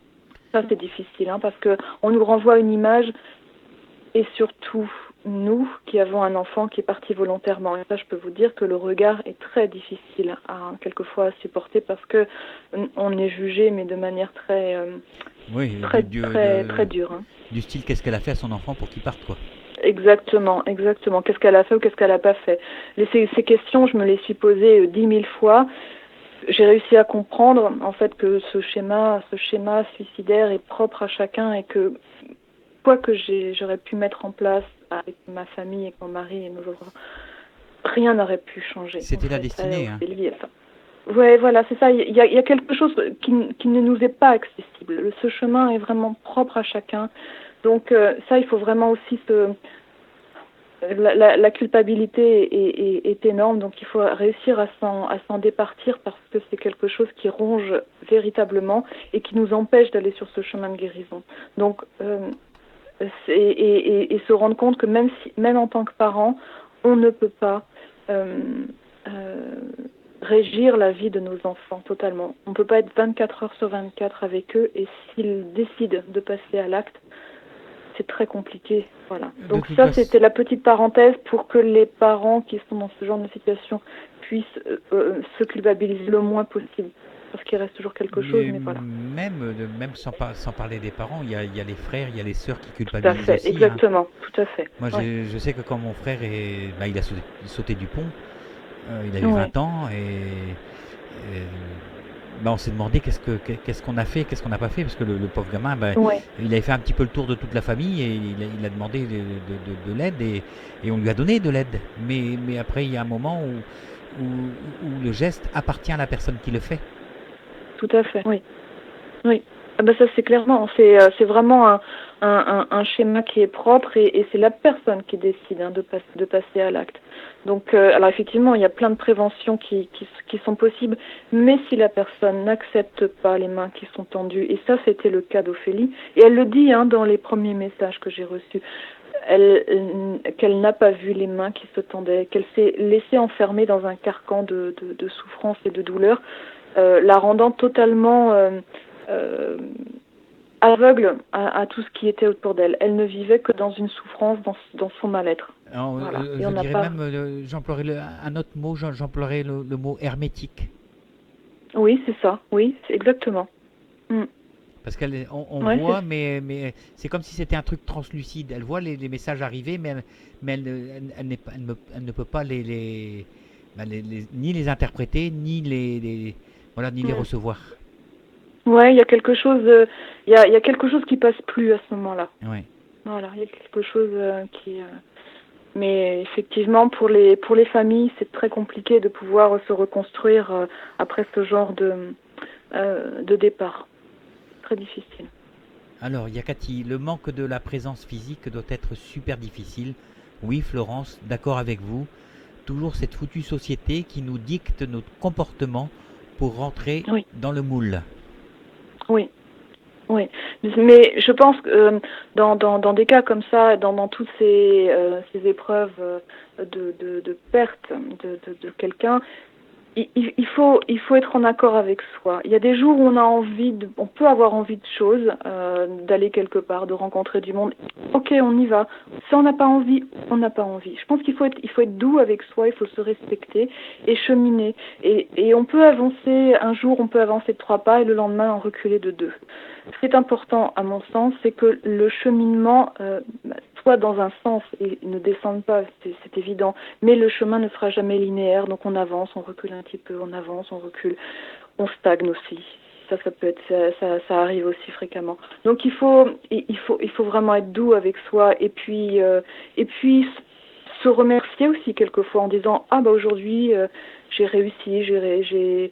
Ça c'est difficile parce que on nous renvoie une image et surtout nous qui avons un enfant qui est parti volontairement. Et ça je peux vous dire que le regard est très difficile quelquefois à supporter parce que on est jugé mais de manière très très dure. Du style qu'est-ce qu'elle a fait à son enfant pour qu'il parte quoi. Exactement. Qu'est-ce qu'elle a fait ou qu'est-ce qu'elle n'a pas fait. Ces questions, je me les suis posées 10 000 fois. J'ai réussi à comprendre en fait que ce schéma suicidaire est propre à chacun et que quoi que j'aurais pu mettre en place avec ma famille, avec mon mari et mes enfants, rien n'aurait pu changer. C'était la destinée. Ouais, voilà, c'est ça. Il y a quelque chose qui ne nous est pas accessible. Ce chemin est vraiment propre à chacun. Donc ça, il faut vraiment aussi la culpabilité est énorme, donc il faut réussir à s'en départir parce que c'est quelque chose qui ronge véritablement et qui nous empêche d'aller sur ce chemin de guérison. Donc et se rendre compte que même en tant que parent, on ne peut pas régir la vie de nos enfants totalement. On ne peut pas être 24 heures sur 24 avec eux et s'ils décident de passer à l'acte, c'est très compliqué, voilà. Donc ça, c'était la petite parenthèse pour que les parents qui sont dans ce genre de situation puissent se culpabiliser le moins possible, parce qu'il reste toujours quelque chose, mais voilà. Même sans parler des parents, il y a les frères, il y a les sœurs qui culpabilisent tout à fait, aussi. Exactement, tout à fait. Moi, je sais que quand mon frère il a sauté du pont, il avait 20 ans et on s'est demandé qu'est-ce qu'on a fait, qu'est-ce qu'on n'a pas fait, parce que le pauvre gamin, il avait fait un petit peu le tour de toute la famille et il a demandé de l'aide et on lui a donné de l'aide. Mais après, il y a un moment où le geste appartient à la personne qui le fait. Tout à fait, oui. Ça c'est clairement, c'est vraiment un schéma qui est propre et c'est la personne qui décide de passer à l'acte. Donc, alors effectivement, il y a plein de préventions qui sont possibles, mais si la personne n'accepte pas les mains qui sont tendues, et ça c'était le cas d'Ophélie, et elle le dit dans les premiers messages que j'ai reçus, qu'elle n'a pas vu les mains qui se tendaient, qu'elle s'est laissée enfermer dans un carcan de souffrance et de douleur, la rendant totalement aveugle à tout ce qui était autour d'elle. Elle ne vivait que dans une souffrance, dans son mal-être. Voilà. Je dirais même, j'emploierais un autre mot, j'emploierais le mot hermétique. Oui, c'est ça, oui, c'est exactement. Parce qu'on voit, mais c'est comme si c'était un truc translucide. Elle voit les messages arriver, mais elle ne peut pas ni les interpréter, ni les recevoir. Ouais, il y a quelque chose, il y a quelque chose qui passe plus à ce moment-là. Ouais. Voilà, il y a quelque chose qui. Mais effectivement, pour les familles, c'est très compliqué de pouvoir se reconstruire après ce genre de départ. Très difficile. Alors, Yakati, le manque de la présence physique doit être super difficile. Oui, Florence, d'accord avec vous. Toujours cette foutue société qui nous dicte notre comportement pour rentrer dans le moule. Oui. Mais je pense que dans des cas comme ça, dans toutes ces épreuves de perte de quelqu'un, il faut être en accord avec soi. Il y a des jours où on peut avoir envie de choses, d'aller quelque part, de rencontrer du monde. Ok, on y va. Si on n'a pas envie, on n'a pas envie. Je pense qu'il faut être doux avec soi, il faut se respecter et cheminer. Et on peut avancer, un jour on peut avancer de 3 pas et le lendemain en reculer de 2. Ce qui est important, à mon sens, c'est que le cheminement soit dans un sens et ne descende pas, c'est évident. Mais le chemin ne sera jamais linéaire, donc on avance, on recule un petit peu, on avance, on recule, on stagne aussi. Ça peut être, ça arrive aussi fréquemment. Donc il faut vraiment être doux avec soi et puis se remercier aussi quelquefois en disant aujourd'hui j'ai réussi, j'ai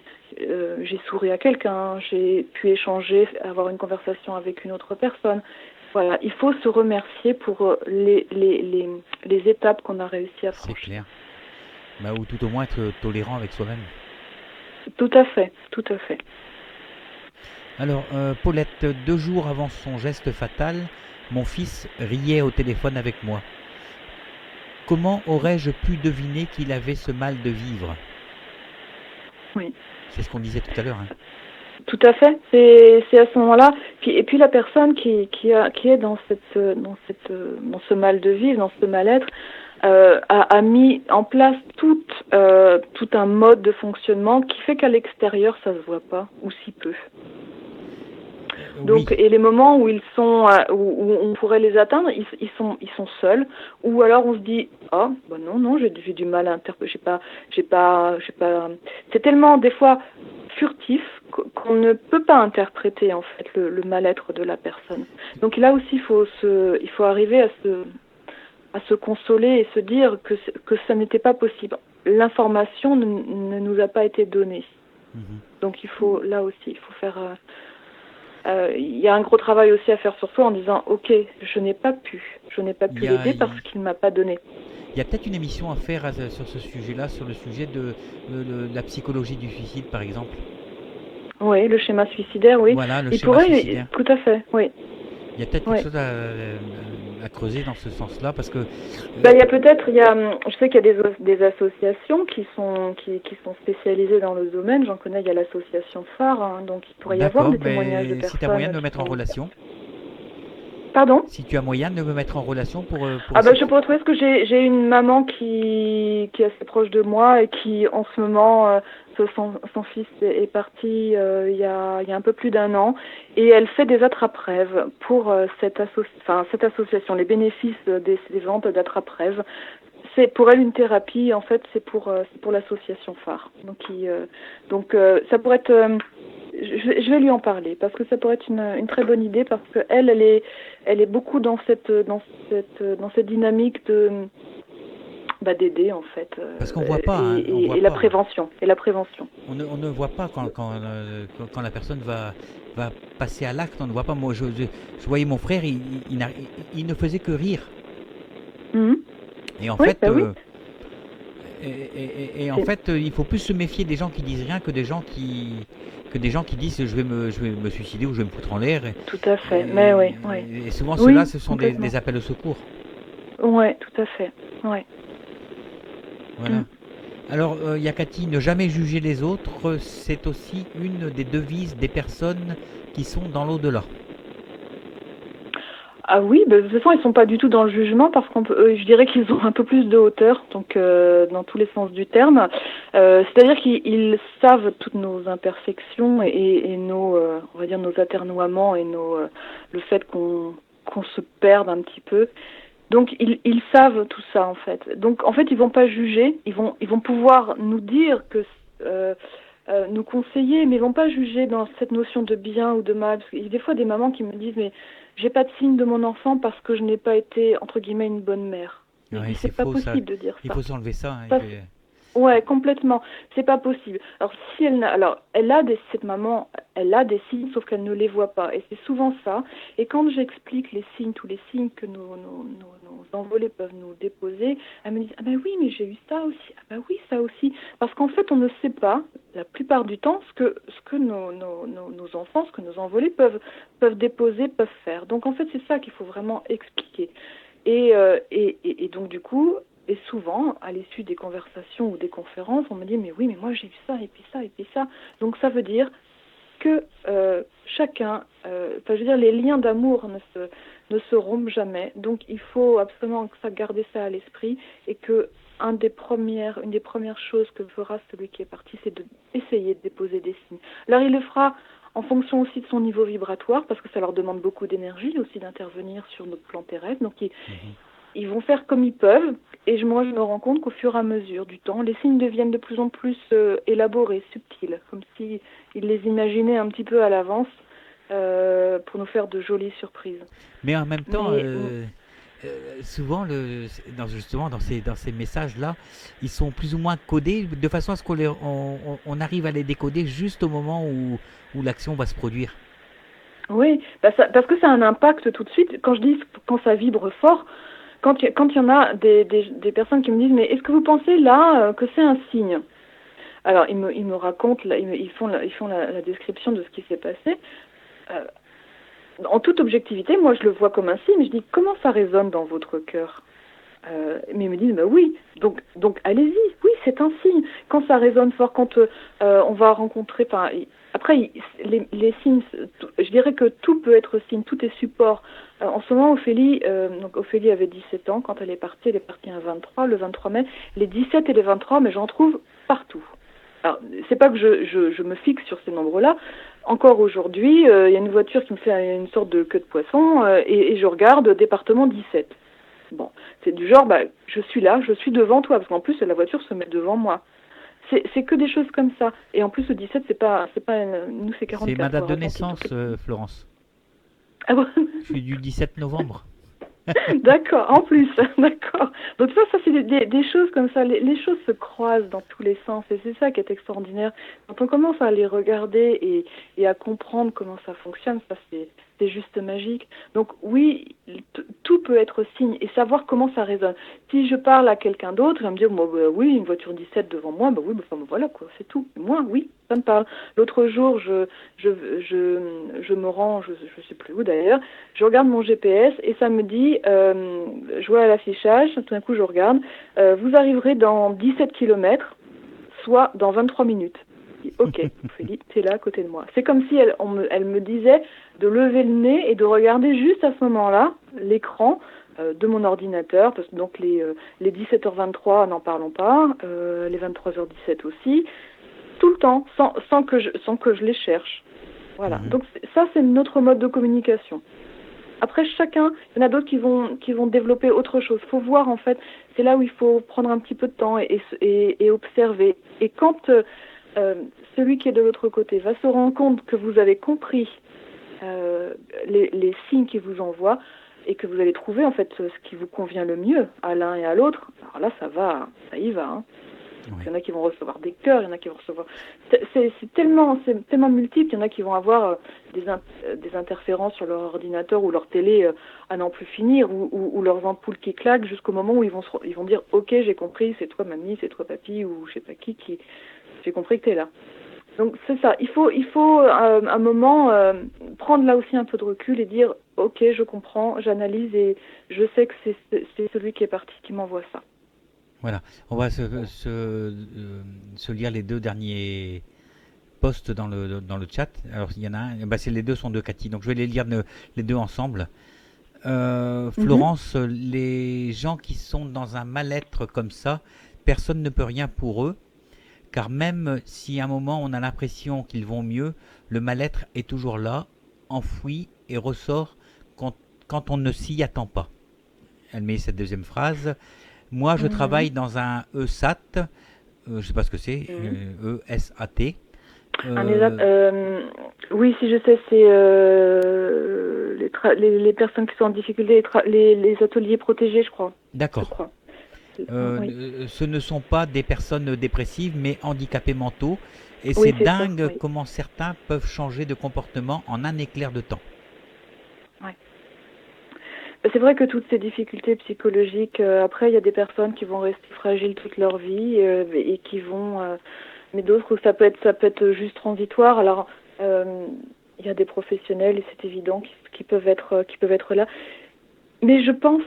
souri à quelqu'un, j'ai pu échanger, avoir une conversation avec une autre personne. Voilà, il faut se remercier pour les étapes qu'on a réussi à franchir. C'est clair. Ou tout au moins être tolérant avec soi-même. Tout à fait, tout à fait. Alors, Paulette, 2 jours avant son geste fatal, mon fils riait au téléphone avec moi. Comment aurais-je pu deviner qu'il avait ce mal de vivre? Oui. C'est ce qu'on disait tout à l'heure. Hein. Tout à fait. C'est à ce moment-là. Et puis la personne qui est dans ce mal de vivre, dans ce mal-être, a mis en place tout un mode de fonctionnement qui fait qu'à l'extérieur ça se voit pas ou si peu. Donc, oui. et les moments où ils sont, où on pourrait les atteindre, ils sont seuls. Ou alors on se dit, non, j'ai du mal à interpréter. J'ai pas. C'est tellement des fois furtif qu'on ne peut pas interpréter en fait le mal-être de la personne. Donc là aussi, il faut arriver à se consoler et se dire que ça n'était pas possible. L'information ne nous a pas été donnée. Donc là aussi, il faut faire. Il y a un gros travail aussi à faire sur soi en disant ok, je n'ai pas pu l'aider parce qu'il ne m'a pas donné. Il y a peut-être une émission à faire sur ce sujet-là, sur le sujet de la psychologie du suicide par exemple. Oui, le schéma suicidaire, oui. Voilà, le schéma suicidaire. Tout à fait, oui. Il y a peut-être quelque chose à creuser dans ce sens-là parce que. Je sais qu'il y a des associations qui sont spécialisées dans le domaine. J'en connais, il y a l'association Phare, hein, donc il pourrait y avoir des témoignages de personnes. Si tu as moyen de me mettre en relation. Pardon ? Si tu as moyen de me mettre en relation pour je pourrais trouver, parce que j'ai une maman qui est assez proche de moi et qui en ce moment son fils est parti il y a un peu plus d'1 an et elle fait des attrape-rêves pour cette association. Les bénéfices des ventes d'attrape-rêves, c'est pour elle une thérapie. En fait, c'est pour l'association Phare. Donc ça pourrait être je vais lui en parler parce que ça pourrait être une très bonne idée, parce que elle est beaucoup dans cette dynamique d'aider en fait. Parce qu'on voit pas. Et la prévention. On ne voit pas quand la personne va passer à l'acte. On ne voit pas. Moi, je voyais mon frère, il ne faisait que rire. Et en fait. Oui. Et en fait, il faut plus se méfier des gens qui disent rien que des gens qui disent je vais me suicider ou je vais me foutre en l'air. Tout à fait. Mais oui. Et souvent ceux-là, ce sont des appels au secours. Oui, tout à fait. Ouais. Voilà. Alors, Yakati, ne jamais juger les autres, c'est aussi une des devises des personnes qui sont dans l'au-delà. Ah oui, de toute façon, ils sont pas du tout dans le jugement, parce je dirais qu'ils ont un peu plus de hauteur, donc dans tous les sens du terme. C'est-à-dire qu'ils savent toutes nos imperfections et nos, on va dire, nos atermoiements et le fait qu'on se perde un petit peu. Donc ils savent tout ça en fait. Donc en fait, ils vont pas juger, ils vont pouvoir nous dire nous conseiller, mais ils vont pas juger dans cette notion de bien ou de mal. Parce qu'il y a des fois des mamans qui me disent mais j'ai pas de signe de mon enfant parce que je n'ai pas été entre guillemets une bonne mère. Oui, c'est pas possible de dire ça. Il faut s'enlever ça. Ouais, complètement. C'est pas possible. Alors si cette maman, elle a des signes, sauf qu'elle ne les voit pas. Et c'est souvent ça. Et quand j'explique tous les signes que nos envolées peuvent nous déposer, elle me dit ah ben oui, mais j'ai eu ça aussi. Ah ben oui, ça aussi. Parce qu'en fait, on ne sait pas la plupart du temps ce que nos enfants, ce que nos envolées peuvent déposer, peuvent faire. Donc en fait, c'est ça qu'il faut vraiment expliquer. Et donc du coup, Et souvent, à l'issue des conversations ou des conférences, on me dit, mais oui, mais moi j'ai vu ça, et puis ça, et puis ça. Donc ça veut dire que chacun, je veux dire, les liens d'amour ne se rompent jamais. Donc il faut absolument garder ça à l'esprit et que une des premières choses que fera celui qui est parti, c'est d'essayer de déposer des signes. Alors il le fera en fonction aussi de son niveau vibratoire, parce que ça leur demande beaucoup d'énergie aussi d'intervenir sur notre plan terrestre. Donc ils vont faire comme ils peuvent, et moi je me rends compte qu'au fur et à mesure du temps, les signes deviennent de plus en plus élaborés, subtils, comme si ils les imaginaient un petit peu à l'avance pour nous faire de jolies surprises. Mais en même temps, souvent, justement, dans ces messages-là, ils sont plus ou moins codés de façon à ce on arrive à les décoder juste au moment où l'action va se produire. Oui, parce que ça a un impact tout de suite. Quand je dis quand ça vibre fort, quand il y en a des personnes qui me disent, mais est-ce que vous pensez là que c'est un signe? Alors ils me racontent, ils font la description de ce qui s'est passé. En toute objectivité, moi je le vois comme un signe. Je dis, comment ça résonne dans votre cœur? Mais ils me disent, bah oui, donc allez-y, oui, c'est un signe. Quand ça résonne fort, quand on va rencontrer, après, les signes, je dirais que tout peut être signe, tout est support. En ce moment, Ophélie avait 17 ans, quand elle est partie le 23 mai. Les 17 et les 23, mais j'en trouve partout. Alors, c'est pas que je me fixe sur ces nombres-là. Encore aujourd'hui, il y a une voiture qui me fait une sorte de queue de poisson, et je regarde département 17. Bon, c'est du genre, je suis là, je suis devant toi, parce qu'en plus la voiture se met devant moi. C'est que des choses comme ça. Et en plus le 17, c'est pas nous c'est 44. C'est ma date de naissance, Florence. Ah bon? Je suis du 17 novembre. D'accord, en plus, d'accord. Donc ça c'est des choses comme ça. Les choses se croisent dans tous les sens, et c'est ça qui est extraordinaire. Quand on commence à les regarder et à comprendre comment ça fonctionne, ça c'est juste magique. Donc oui, tout peut être signe, et savoir comment ça résonne. Si je parle à quelqu'un d'autre, il va me dire, oui, une voiture 17 devant moi, oui, voilà quoi, c'est tout. Moi, oui, ça me parle. L'autre jour, je me rends, je sais plus où d'ailleurs, je regarde mon GPS et ça me dit, je vois à l'affichage, tout d'un coup je regarde, vous arriverez dans 17 km, soit dans 23 minutes. Je dis, ok, Ophélie, t'es là à côté de moi. C'est comme si elle me disait de lever le nez et de regarder juste à ce moment-là l'écran de mon ordinateur, parce que donc les 17h23, n'en parlons pas, les 23h17 aussi, tout le temps, sans que je les cherche. Voilà. Donc ça, c'est notre mode de communication. Après, chacun, il y en a d'autres qui vont développer autre chose. Il faut voir, en fait, c'est là où il faut prendre un petit peu de temps et observer. Et quand celui qui est de l'autre côté va se rendre compte que vous avez compris les signes qu'il vous envoie et que vous allez trouver, en fait, ce qui vous convient le mieux à l'un et à l'autre, alors là, ça y va, hein. Oui. Il y en a qui vont recevoir des cœurs, il y en a qui vont recevoir... C'est tellement multiple, il y en a qui vont avoir des interférences sur leur ordinateur ou leur télé à n'en plus finir, ou leurs ampoules qui claquent jusqu'au moment où ils vont dire « Ok, j'ai compris, c'est toi mamie, c'est toi papy, ou je sais pas qui j'ai compris que t'es là ». Donc c'est ça, il faut un moment prendre là aussi un peu de recul et dire « Ok, je comprends, j'analyse et je sais que c'est celui qui est parti qui m'envoie ça ». Voilà, on va se lire les deux derniers posts dans le chat. Alors il y en a un, les deux sont de Cathy, donc je vais les lire les deux ensemble. Florence, les gens qui sont dans un mal-être comme ça, personne ne peut rien pour eux, car même si à un moment on a l'impression qu'ils vont mieux, le mal-être est toujours là, enfoui et ressort quand on ne s'y attend pas. Elle met cette deuxième phrase. Moi, je travaille dans un ESAT, je ne sais pas ce que c'est, E-S-A-T. Oui, si je sais, c'est les personnes qui sont en difficulté, les ateliers protégés, je crois. D'accord. Oui. Ce ne sont pas des personnes dépressives, mais handicapés mentaux. Et Oui, c'est dingue ça, oui. comment certains peuvent changer de comportement en un éclair de temps. Ouais. C'est vrai que toutes ces difficultés psychologiques, après, il y a des personnes qui vont rester fragiles toute leur vie et qui vont... mais d'autres, ça peut être juste transitoire. Alors, il y a des professionnels, et c'est évident, qui peuvent être là. Mais je pense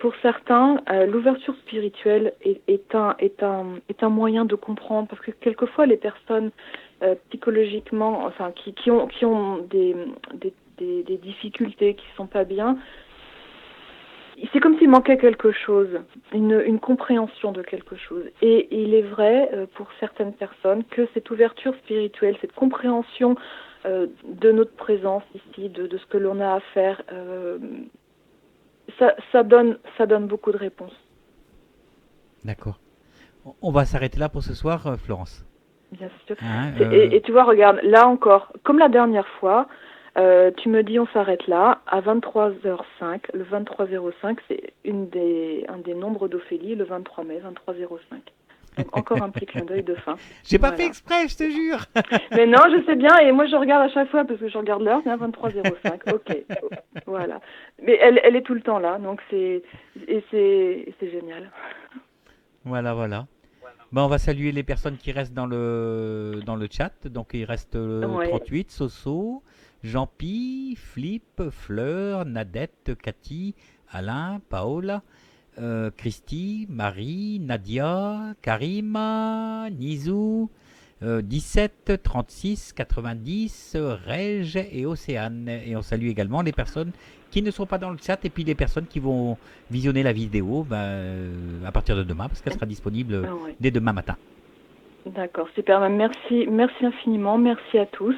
Pour certains, l'ouverture spirituelle est un moyen de comprendre, parce que quelquefois les personnes psychologiquement, enfin qui ont des difficultés, qui sont pas bien, c'est comme s'il manquait quelque chose, une compréhension de quelque chose. Et il est vrai pour certaines personnes que cette ouverture spirituelle, cette compréhension de notre présence ici, de ce que l'on a à faire, ça donne beaucoup de réponses. D'accord. On va s'arrêter là pour ce soir, Florence. Bien sûr. Hein, Et tu vois, regarde, là encore, comme la dernière fois, tu me dis on s'arrête là, à 23h05, le 23h05, c'est un des nombres d'Ophélie, le 23 mai, 23h05. Donc encore un petit clin d'œil de fin. J'ai pas Voilà. fait exprès, je te jure. Mais non, je sais bien, et moi je regarde à chaque fois, parce que je regarde l'heure, c'est à 23h05, ok, voilà. Mais elle est tout le temps là, donc c'est génial. Voilà, voilà. Ben, on va saluer les personnes qui restent dans le chat. Donc il reste Ouais. 38, Soso, Jean-Pi, Flip, Fleur, Nadette, Cathy, Alain, Paola, Christy, Marie, Nadia, Karima, Nizou, 17, 36, 90, Reg et Océane. Et on salue également les personnes qui ne sont pas dans le chat et puis les personnes qui vont visionner la vidéo à partir de demain parce qu'elle sera disponible Ouais. dès demain matin. D'accord, super. Merci infiniment, merci à tous.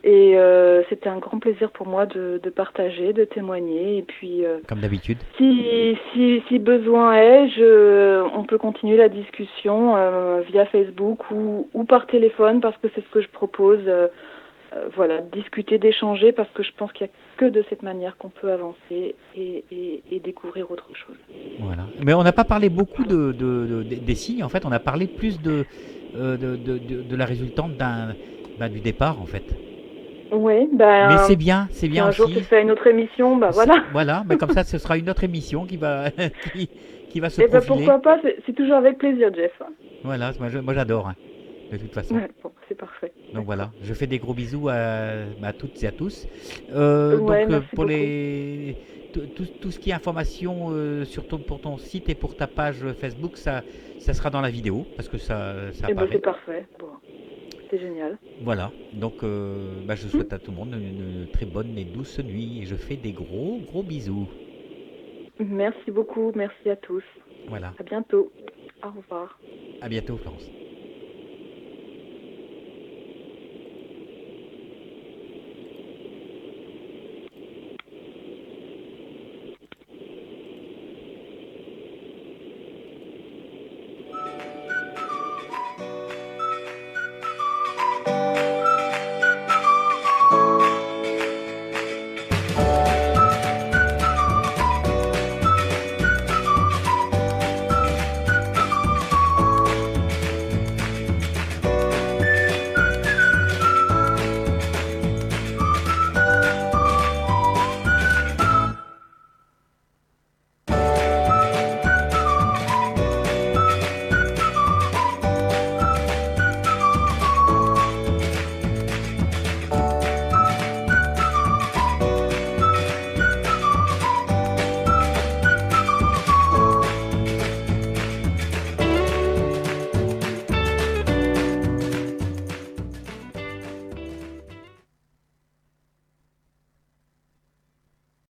Et c'était un grand plaisir pour moi de partager, de témoigner. Et puis, Comme d'habitude. si besoin est, on peut continuer la discussion via Facebook ou par téléphone, parce que c'est ce que je propose. Voilà, discuter, d'échanger, parce que je pense qu'il n'y a que de cette manière qu'on peut avancer et découvrir autre chose. Voilà. Mais on n'a pas parlé beaucoup des signes. En fait, on a parlé plus de la résultante du départ, en fait. Oui, Mais c'est bien si un aussi. jour tu fais une autre émission, voilà. Voilà, mais comme ça, ce sera une autre émission qui va, qui va se Et ben profiler. pourquoi pas, c'est toujours avec plaisir, Jeff. Voilà, moi j'adore, hein, de toute façon. Ouais, bon, c'est parfait. Donc voilà, je fais des gros bisous à toutes et à tous. Ouais, Donc merci pour beaucoup. tout ce qui est information pour ton site et pour ta page Facebook, ça sera dans la vidéo parce que ça Et ben apparaît. c'est parfait. Bon, c'est génial. Voilà, donc je souhaite à tout le monde une très bonne et douce nuit et je fais des gros bisous. Merci beaucoup, merci à tous. Voilà, À bientôt. Au revoir. à bientôt Florence.